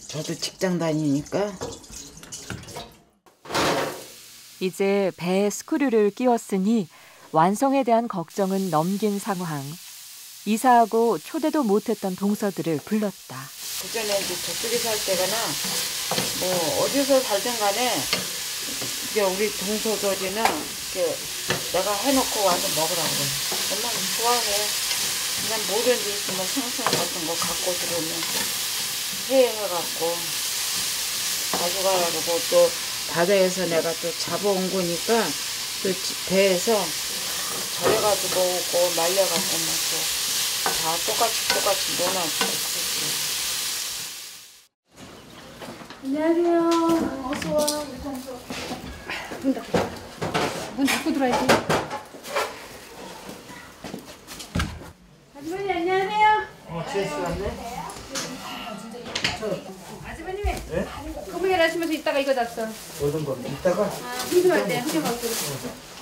저도 직장 다니니까. 이제 배에 스크류를 끼웠으니 완성에 대한 걱정은 넘긴 상황. 이사하고 초대도 못했던 동서들을 불렀다. 그전에 이제 저쪽에 살 때가나 뭐 어디서 살든 간에 이제 우리 동서들이는 내가 해놓고 와서 먹으라고 그래. 정말 좋아해. 그냥 모든 데 있으면 생선 같은 거 갖고 들어오면 회해갖고 가져가라고. 또 바다에서 내가 또 잡아온 거니까 또 배에서 절여가지고 오고 말려갖고 뭐 다 똑같이 넣어놔주고. 안녕하세요. 어서 와. 문 닫고 들어야지. 아주머니 안녕하세요. 지혜씨 왔네? 아주머님. 네? 건물에 하시면서 이따가 이거 잤어. 어떤 거? 이따가? 심심할 때 한개 먹고.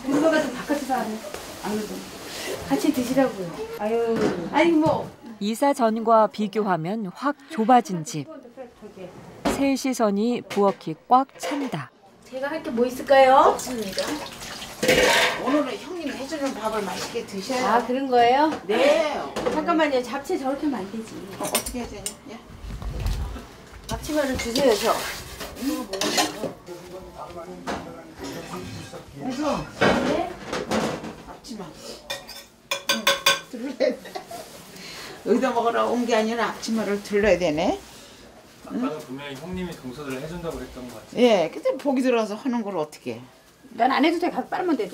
공부가 좀 바깥에서 안 그래도 같이 드시라고요. 아유. 아니 뭐. 이사 전과 비교하면 확 좁아진 집. 새 시선이 부엌이 꽉 찬다. 제가 할 게 뭐 있을까요? 없습니다. 오늘은 형님이 해주는 밥을 맛있게 드셔요. 아 그런 거예요? 네. 잠깐만요. 잡채 저렇게 하면 안 되지. 어떻게 해야 되냐? 야. 앞치마를 주세요 저. 그래서 네? 앞치마. 들러야 돼. 여기다 먹으러 온 게 아니라 앞치마를 들러야 되네. 아까는 분명히 형님이 동서들을 해준다고 그랬던 것 같아요. 예, 근데 보기 들어와서 하는 걸 어떻게 해? 난 안 해도 돼. 가서 빨면 돼.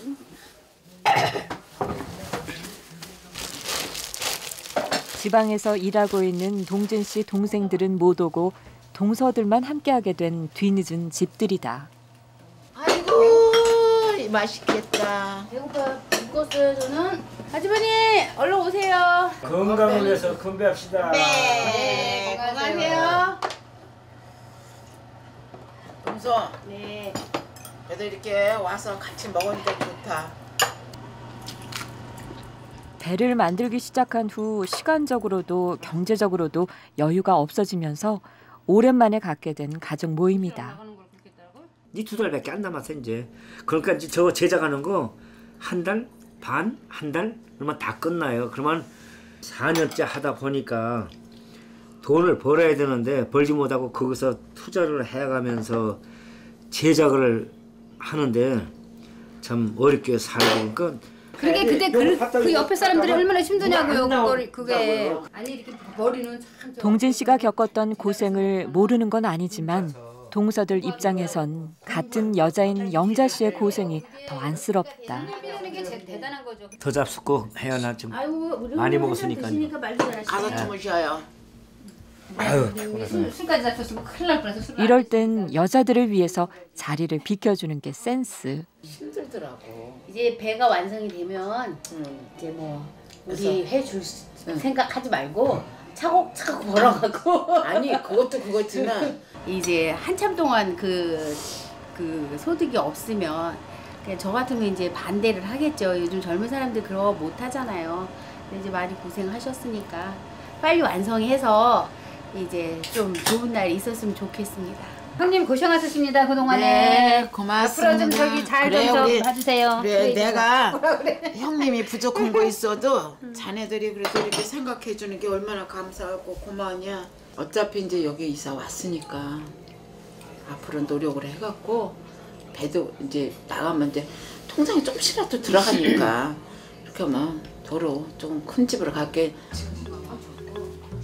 지방에서 일하고 있는 동진 씨 동생들은 못 오고 동서들만 함께하게 된 뒤늦은 집들이다. 아이고 맛있겠다. 배고파 죽겠어요 저는. 아주머니 얼른 오세요. 건강을 위해서 건배합시다. 네, 건강하세요. 동서. 네. 그래도 이렇게 와서 같이 먹으니까 좋다. 배를 만들기 시작한 후 시간적으로도 경제적으로도 여유가 없어지면서 오랜만에 갖게 된 가족 모임이다. 이 2달밖에 안 남았어 이제. 그러니까 이제 저 제작하는 거 한 달 반, 한 달 그러면 다 끝나요. 그러면 4년째 하다 보니까 돈을 벌어야 되는데 벌지 못하고 거기서 투자를 해가면서 제작을 하는데 참 어렵게 살고. 그러니까 그게 그때 그 옆에 사람들이 얼마나 힘드냐고요. 그게 아니 이렇게 머리는 참. 동진 씨가 겪었던 고생을 모르는 건 아니지만 동서들 입장에선 같은 여자인 영자 씨의 고생이 더 안쓰럽다. 더 잡숫고 해야 나 좀 많이 먹었으니까요. 가서 주무셔요. 아유, 술까지 잡혔으면 큰일 날 뻔했어. 이럴 땐 여자들을 위해서 자리를 비켜주는 게 센스. 힘들더라고. 이제 배가 완성이 되면 이제 뭐 우리 해줄 생각하지 말고 차곡차곡 걸어가고. 아니 그것도 그거지만 이제 한참 동안 그 소득이 없으면 그냥 저 같으면 이제 반대를 하겠죠. 요즘 젊은 사람들 그런 거 못 하잖아요. 근데 이제 많이 고생하셨으니까 빨리 완성해서 이제 좀 좋은 날이 있었으면 좋겠습니다. 형님 고생하셨습니다 그동안에. 네, 고맙습니다. 앞으로 좀 저기 잘 그래, 좀 우리- 봐주세요. 그래 내가 형님이 부족한 거 있어도 자네들이 그래도 이렇게 생각해 주는 게 얼마나 감사하고 고마우냐. 어차피 이제 여기 이사 왔으니까 앞으로 노력을 해갖고 배도 이제 나가면 이제 통장에 조금씩이라도 들어가니까 이렇게 하면 도로 좀 큰 집으로 갈게.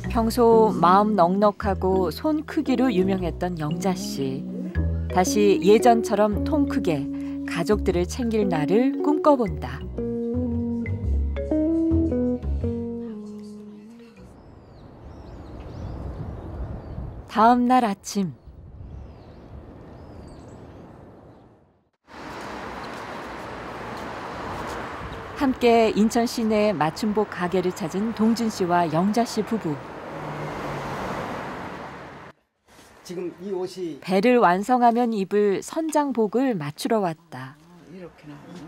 평소 마음 넉넉하고 손 크기로 유명했던 영자 씨. 다시 예전처럼 통 크게 가족들을 챙길 날을 꿈꿔본다. 다음 날 아침. 함께 인천 시내 맞춤복 가게를 찾은 동준 씨와 영자 씨 부부. 지금 이 옷이 배를 완성하면 입을 선장복을 맞추러 왔다.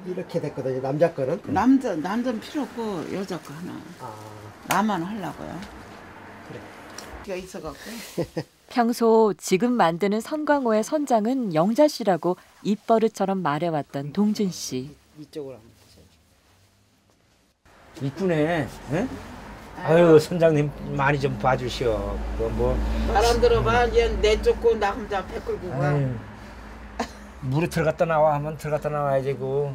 이렇게 됐거든요. 남자 거는. 남자는 필요 없고 여자 거 하나. 나만 하려고요. 그래. 가 있어갖고. 평소 지금 만드는 선광호의 선장은 영자 씨라고 입버릇처럼 말해왔던 동준 씨. 이쪽으로 한번 보세요. 이쁘네. 예? 아유 선장님 많이 좀 봐주시오. 말 안 들어봐. 얘 내쫓고 나 혼자 배 끌고 가. 물에 들어갔다 나와 하면 들어갔다 나와야 되고.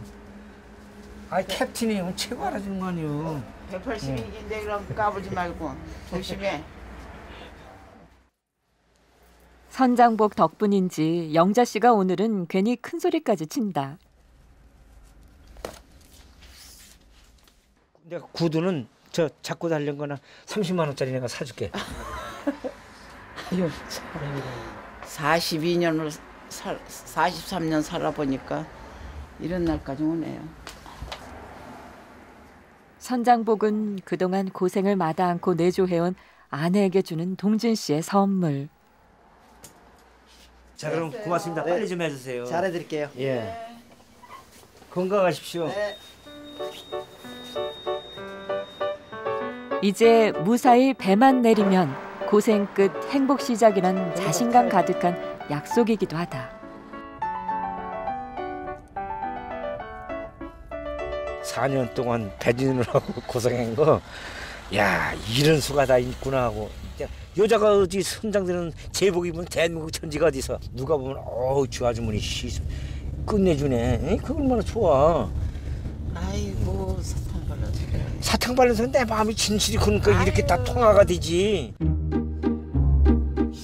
아이 캡틴이 최고 알아주는 거 아니오. 180인데 그럼 까불지 말고 조심해. 선장복 덕분인지 영자 씨가 오늘은 괜히 큰 소리까지 친다. 내가 구두는 저 잡고 달린 거나 30만 원짜리 내가 사줄게. 아유, 42년을 43년 살아보니까 이런 날까지 오네요. 선장복은 그동안 고생을 마다 않고 내조해온 아내에게 주는 동준 씨의 선물. 자 그럼 고맙습니다. 빨리 좀 해주세요. 잘해드릴게요. 예. 건강하십시오. 이제 무사히 배만 내리면 고생 끝 행복 시작이란 자신감 가득한 약속이기도 하다. 4년 동안 배진으로 고생한 거, 야 이런 수가 다 있구나 하고. 여자가 어디 선장되는 제복 입으면 대한민국 천지가 어디서 누가 보면 어우 저 아주머니 끝내주네. 에이, 그거 얼마나 좋아. 아이고 사탕 발라서 그래. 사탕 발라서 내 마음이 진실이 그러니까 이렇게 다 통화가 되지.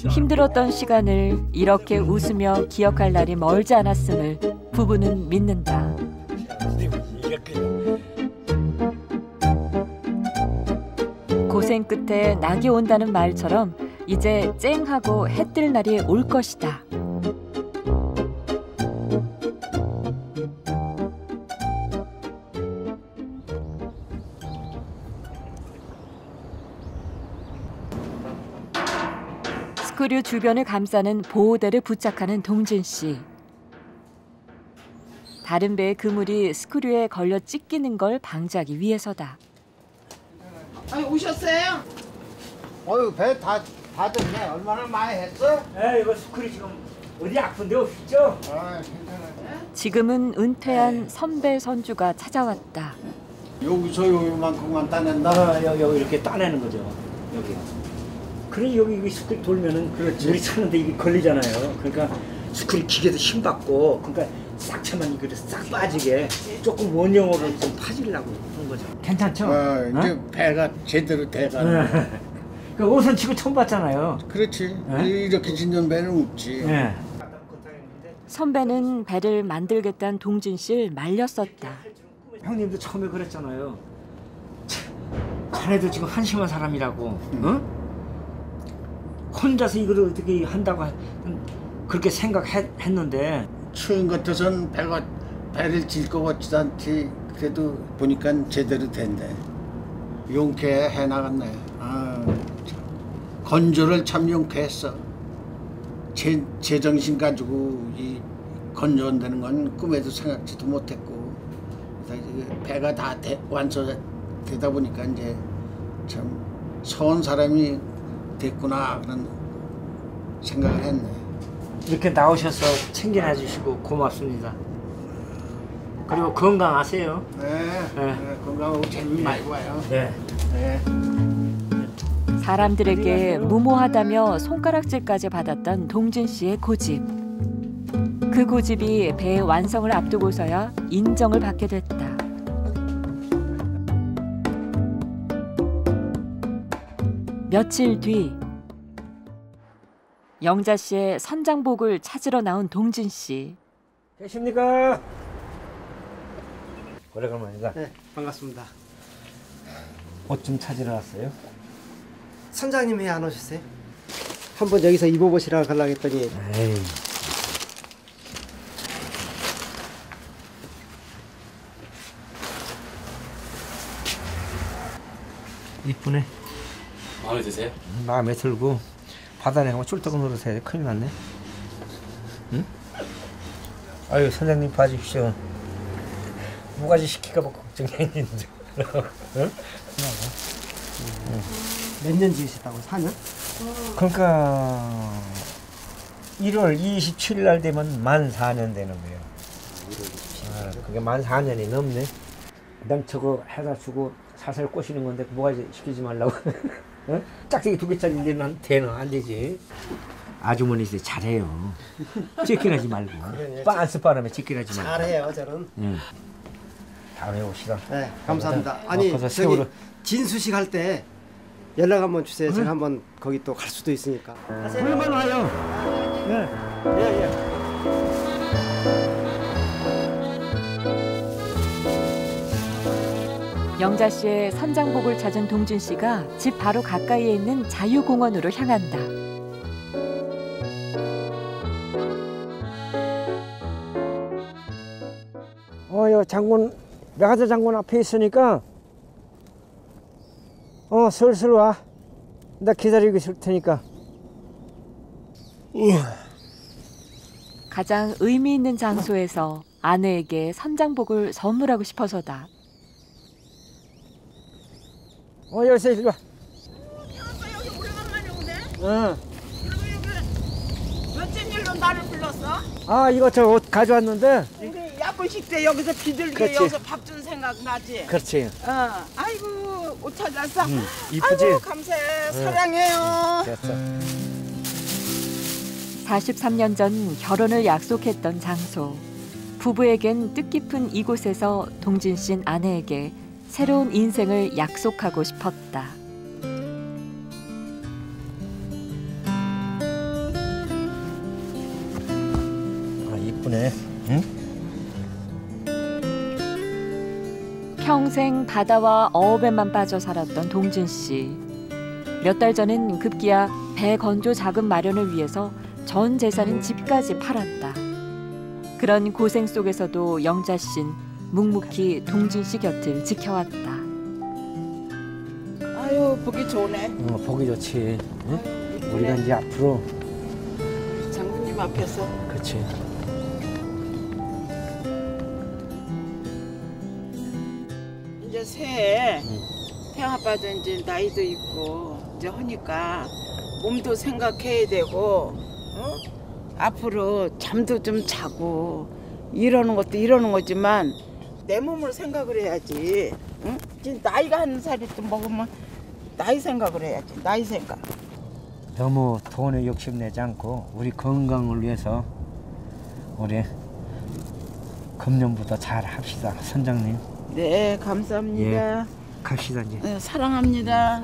힘들었던 시간을 이렇게 웃으며 기억할 날이 멀지 않았음을 부부는 믿는다. 고생 끝에 낙이 온다는 말처럼 이제 쨍하고 해 뜰 날이 올 것이다. 스크류 주변을 감싸는 보호대를 부착하는 동준 씨. 다른 배의 그물이 스크류에 걸려 찢기는 걸 방지하기 위해서다. 아니 오셨어요? 어유 배 다 됐네. 얼마나 많이 했어? 에 이거 스크류 지금 어디 아픈 데 없죠? 아 괜찮아요. 지금은 은퇴한 선배 선주가 찾아왔다. 여기서 요만큼만 따낸다. 여기 이렇게 따내는 거죠. 여기. 그래 여기 스크류 돌면은 물이 차는데 이게 걸리잖아요. 그러니까 스크류 기계도 힘 받고 그러니까 싹차만 이거를 싹 빠지게 조금 원형으로 좀 파지려고 한 거죠. 괜찮죠? 이제 배가 제대로 돼가는. 그 오선 치고 처음 봤잖아요. 그렇지. 이렇게 짓는 배는 없지. 네. 선배는 배를 만들겠다는 동준 씨를 말렸었다. 형님도 처음에 그랬잖아요. 자네도 지금 한심한 사람이라고. 응? 혼자서 이걸 어떻게 한다고 그렇게 생각했는데 추인 같아선 배를 질 것 같지도 않지. 그래도 보니까 제대로 된대. 용케 해나갔네. 아, 참. 건조를 참 용케했어. 제정신 가지고 이 건조한다는 건 꿈에도 생각지도 못했고, 그래서 이제 배가 다 완소되다 보니까 이제 참 서운 사람이 됐구나 그런 생각을 했네. 이렇게 나오셔서 챙겨놔 주시고 고맙습니다. 그리고 건강하세요. 네, 건강하고 재미 많이 봐요. 네. 사람들에게 무모하다며 손가락질까지 받았던 동진 씨의 고집. 그 고집이 배의 완성을 앞두고서야 인정을 받게 됐다. 며칠 뒤 영자 씨의 선장복을 찾으러 나온 동진 씨. 계십니까? 오래간만이다. 네, 반갑습니다. 옷 좀 찾으러 왔어요? 선장님이 안 오셨어요? 한번 여기서 입어보시라고 하려고 했더니. 에이. 이쁘네. 마음에 드세요? 마음에 들고 바다에 가면 출떡을 노릇해야 돼. 큰일 났네. 응? 아유 선장님 봐주십시오. 뭐가지 시킬까 봐 걱정했는데. 응? 몇 년 지으셨다고? 4년? 그러니까 1월 27일 날 되면 만 4년 되는 거예요. 그게 만 4년이 넘네. 난 저거 해다 주고 살살 꼬시는 건데 뭐가지 시키지 말라고. 응? 짝짝이 2개짜리인데 난 되나 안 되지. 아주머니들 잘해요. 찌끼하지 말고. 빤스 바람에 찌끼하지 말고. 잘해요 저는. 응. 다음에 옵시다. 네, 감사합니다. 아니 저기 세월을... 진수식 할 때 연락 한번 주세요. 제가 한번 거기 또 갈 수도 있으니까. 물만 와요. 예. 영자 씨의 선장복을 찾은 동진 씨가 집 바로 가까이에 있는 자유공원으로 향한다. 여 장군, 메가더 장군 앞에 있으니까 슬슬 와. 나 기다리고 있을 테니까. 가장 의미 있는 장소에서 아내에게 선장복을 선물하고 싶어서다. 여기서 이리 와. 여기 오래간만에 오네? 응. 그리고 여기 몇째 일로 나를 불렀어? 이거 저 옷 가져왔는데. 우리 약혼식 때 여기서 비둘기 그렇지. 여기서 밥 준 생각 나지? 그렇지. 아이고 옷 찾았어. 이쁘지? 아이고 감사해. 사랑해요. 됐어. 43년 전 결혼을 약속했던 장소. 부부에겐 뜻깊은 이곳에서 동진 씨는 아내에게 새로운 인생을 약속하고 싶었다. 이쁘네. 응? 평생 바다와 어업에만 빠져 살았던 동진 씨. 몇 달 전엔 급기야 배 건조 자금 마련을 위해서 전 재산인 집까지 팔았다. 그런 고생 속에서도 영자 씨는 묵묵히 동진 씨 곁을 지켜왔다. 아유 보기 좋네. 보기 좋지. 응? 우리가 이제 앞으로 장군님 앞에서. 그렇지. 이제 새해 태아빠도 이제 나이도 있고 이제 하니까 몸도 생각해야 되고 앞으로 잠도 좀 자고 이러는 것도 이러는 거지만 내 몸을 생각을 해야지. 응? 지금 나이가 한 살이 또 먹으면 나이 생각을 해야지. 나이 생각. 너무 돈에 욕심내지 않고 우리 건강을 위해서 우리 금년보다 잘 합시다, 선장님. 네, 감사합니다. 예, 갑시다 이제. 네, 사랑합니다.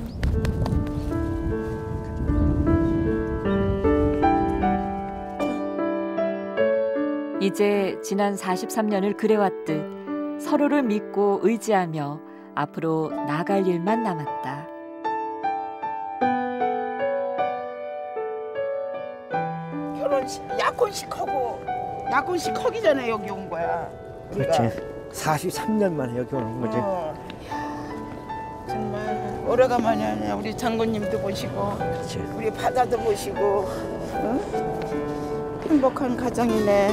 이제 지난 43년을 그래왔듯 서로를 믿고 의지하며 앞으로 나갈 일만 남았다. 결혼식, 약혼식 하기 전에 여기 온 거야. 우리가. 그렇지. 43년 만에 여기 오는 거지. 정말 오래간만이야. 우리 장군님도 보시고 우리 바다도 보시고 응? 행복한 가정이네.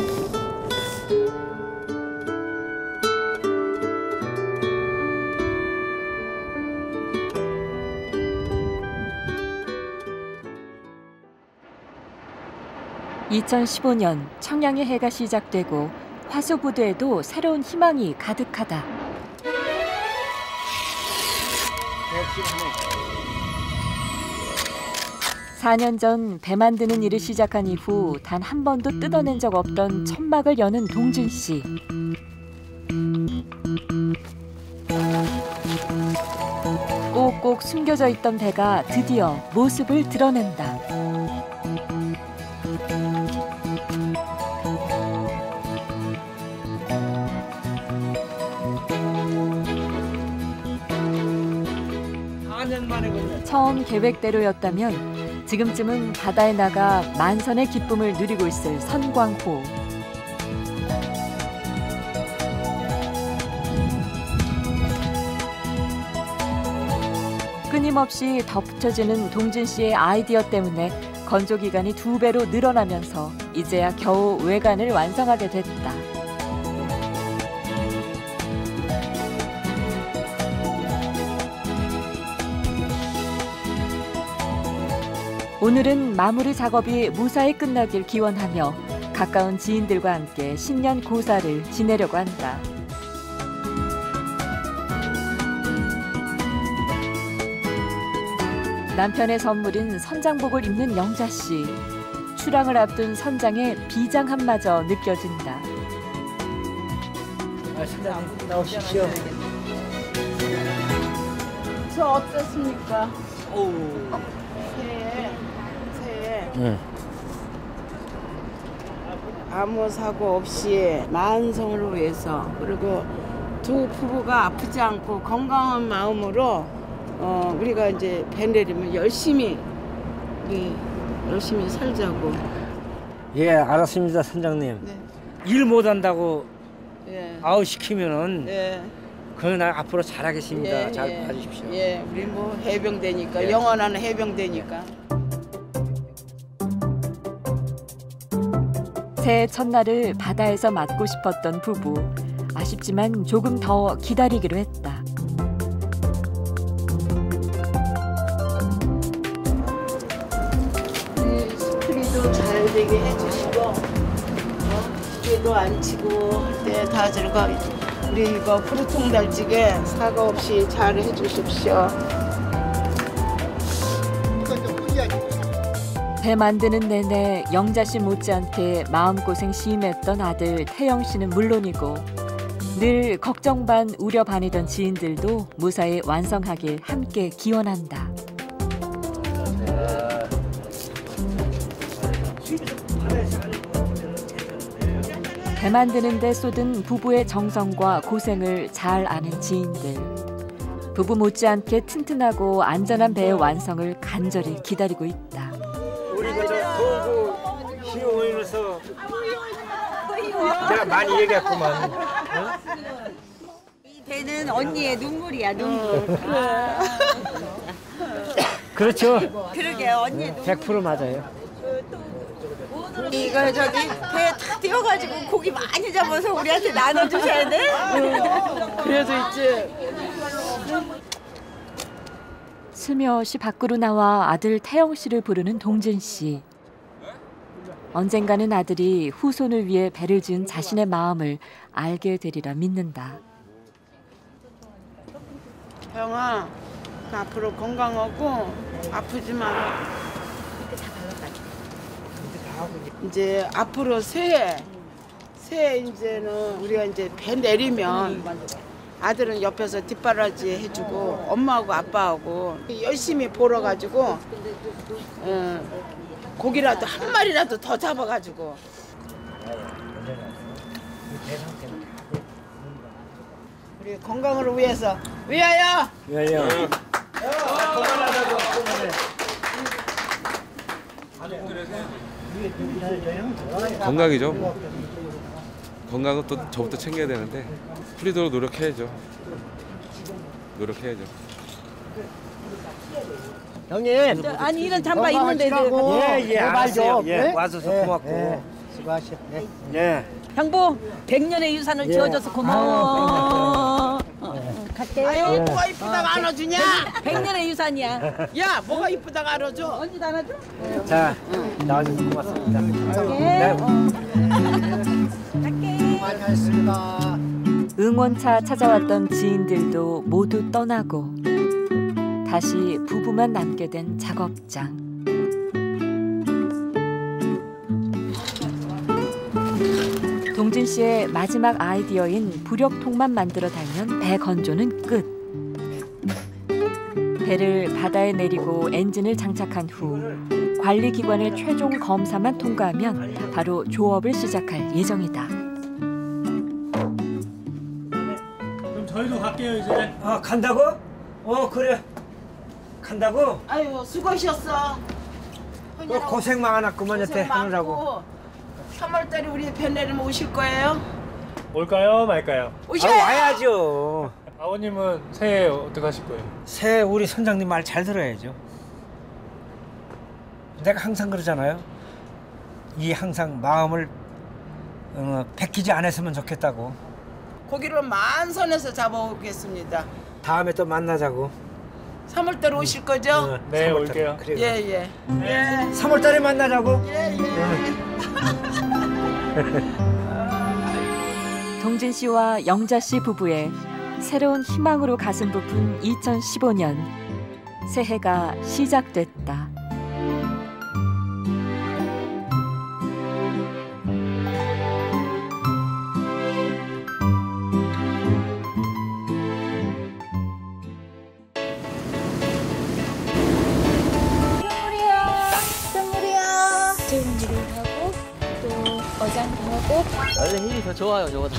(2015년) 청량의 해가 시작되고 화수부두에도 새로운 희망이 가득하다. 4년 전 배 만드는 일을 시작한 이후 단 한 번도 뜯어낸 적 없던 천막을 여는 동준 씨. 꼭꼭 숨겨져 있던 배가 드디어 모습을 드러낸다. 처음 계획대로였다면 지금쯤은 바다에 나가 만선의 기쁨을 누리고 있을 선광호. 끊임없이 덧붙여지는 동준 씨의 아이디어 때문에 건조 기간이 2배로 늘어나면서 이제야 겨우 외관을 완성하게 됐다. 오늘은 마무리 작업이 무사히 끝나길 기원하며 가까운 지인들과 함께 신년 고사를 지내려고 한다. 남편의 선물인 선장복을 입는 영자 씨. 출항을 앞둔 선장의 비장함마저 느껴진다. 선장님 나오십시오. 저 어떻습니까? 새해 아무 사고 없이 만성을 위해서 그리고 두 부부가 아프지 않고 건강한 마음으로 우리가 이제 배 내리면 열심히 살자고. 예, 알았습니다, 선장님. 네. 일 못한다고 예. 아웃시키면은 예. 그건 앞으로 잘하겠습니다. 예, 잘 예. 봐주십시오. 예, 우리 뭐 해병대니까 예. 영원한 해병대니까. 새해 첫날을 바다에서 맞고 싶었던 부부. 아쉽지만 조금 더 기다리기로 했다. 스프리도 잘 되게 해주시고 기계도 안 치고 할 때 다 저거 우리 이거 푸르통 달찌개 사고 없이 잘 해주십시오. 배 만드는 내내 영자 씨 못지않게 마음고생 심했던 아들 태영 씨는 물론이고 늘 걱정 반 우려 반이던 지인들도 무사히 완성하길 함께 기원한다. 배 만드는 데 쏟은 부부의 정성과 고생을 잘 아는 지인들. 부부 못지않게 튼튼하고 안전한 배의 완성을 간절히 기다리고 있다. 우리 그저 도구 희용에서 내가 많이 얘기했구만. 이 배는 언니의 눈물이야, 눈물. 그렇죠. 그러게, 언니의 눈물. 100% 맞아요. 이거 저기 배에 탁 띄워가지고 고기 많이 잡아서 우리한테 나눠주셔야 돼? 그래도 있지. 슬며시 밖으로 나와 아들 태영 씨를 부르는 동진 씨. 언젠가는 아들이 후손을 위해 배를 지은 자신의 마음을 알게 되리라 믿는다. 형아, 앞으로 건강하고 아프지 마라. 이제 앞으로 새해 이제는 우리가 이제 배 내리면 아들은 옆에서 뒷바라지 해주고 엄마하고 아빠하고 열심히 벌어가지고 고기라도 한 마리라도 더 잡아가지고 우리 건강을 위해서 위하여. 건강이죠. 건강은 또 저부터 챙겨야 되는데 프리도록 노력해야죠. 형님. 아니 이런 잠바 입는데 예, 알았어요. 예, 네? 와줘서 네, 고맙고. 네, 수고하셔. 네. 예. 형부 100년의 유산을 예. 지어줘서 고마워. 갈게. 아유 뭐가 이쁘다가 안아주냐? 100년의 유산이야. 야 뭐가 이쁘다가 안아줘? 언니도 안아줘? 자, 나와줘서 고맙습니다. 네. 고생하셨습니다. 응원차 찾아왔던 지인들도 모두 떠나고 다시 부부만 남게 된 작업장. 동진 씨의 마지막 아이디어인 부력통만 만들어 달면 배 건조는 끝. 배를 바다에 내리고 엔진을 장착한 후 관리기관의 최종 검사만 통과하면 바로 조업을 시작할 예정이다. 그럼 저희도 갈게요 이제. 아, 간다고? 그래. 간다고? 아유 수고하셨어. 고생 많았구만 여태 하느라고. 3월달에 우리 배 내리면 오실 거예요? 올까요 말까요? 오셔요. 와야죠. 아버님은 새해 어떻게 하실 거예요? 새해 우리 선장님 말 잘 들어야죠. 내가 항상 그러잖아요. 이 항상 마음을 베끼지 않았으면 좋겠다고. 고기를 만선에서 잡아오겠습니다. 다음에 또 만나자고. 3월달에 오실 거죠? 네 3월달에. 올게요. 그래. 예예. 예. 3월달에 만나자고. 동진 씨와 영자 씨 부부의 새로운 희망으로 가슴 부푼 2015년. 새해가 시작됐다. 선물이야. 좋은 일을 하고 또 어장도 하고. 원래 힘이 더 좋아요, 저보다.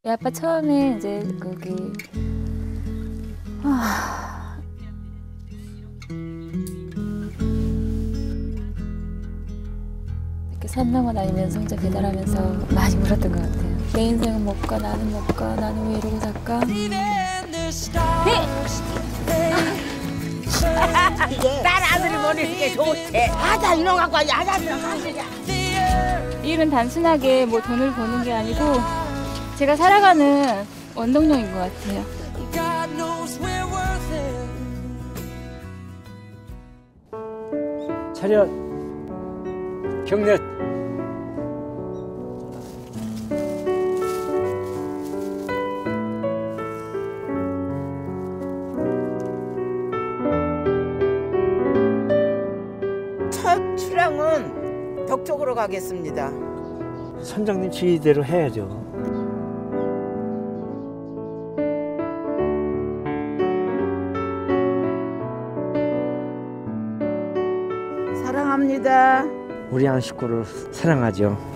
우리 아빠 처음에 이제 거기 이렇게 산 넘어 다니면서 혼자 배달하면서 많이 울었던 것 같아요. 내 인생은 못 가, 나는 못 가, 나는 왜 이러고 살까? 딸 아들이 보내니까 좋대. 하자 이놈 갖고 와야 하자 이놈 갖고 일은 단순하게 뭐 돈을 버는 게 아니고 제가 살아가는 원동력인 것 같아요. 차렷. 경례. 첫 출항은 덕쪽으로 가겠습니다. 선장님 지휘대로 해야죠. 사랑합니다. 우리 한 식구를 사랑하죠.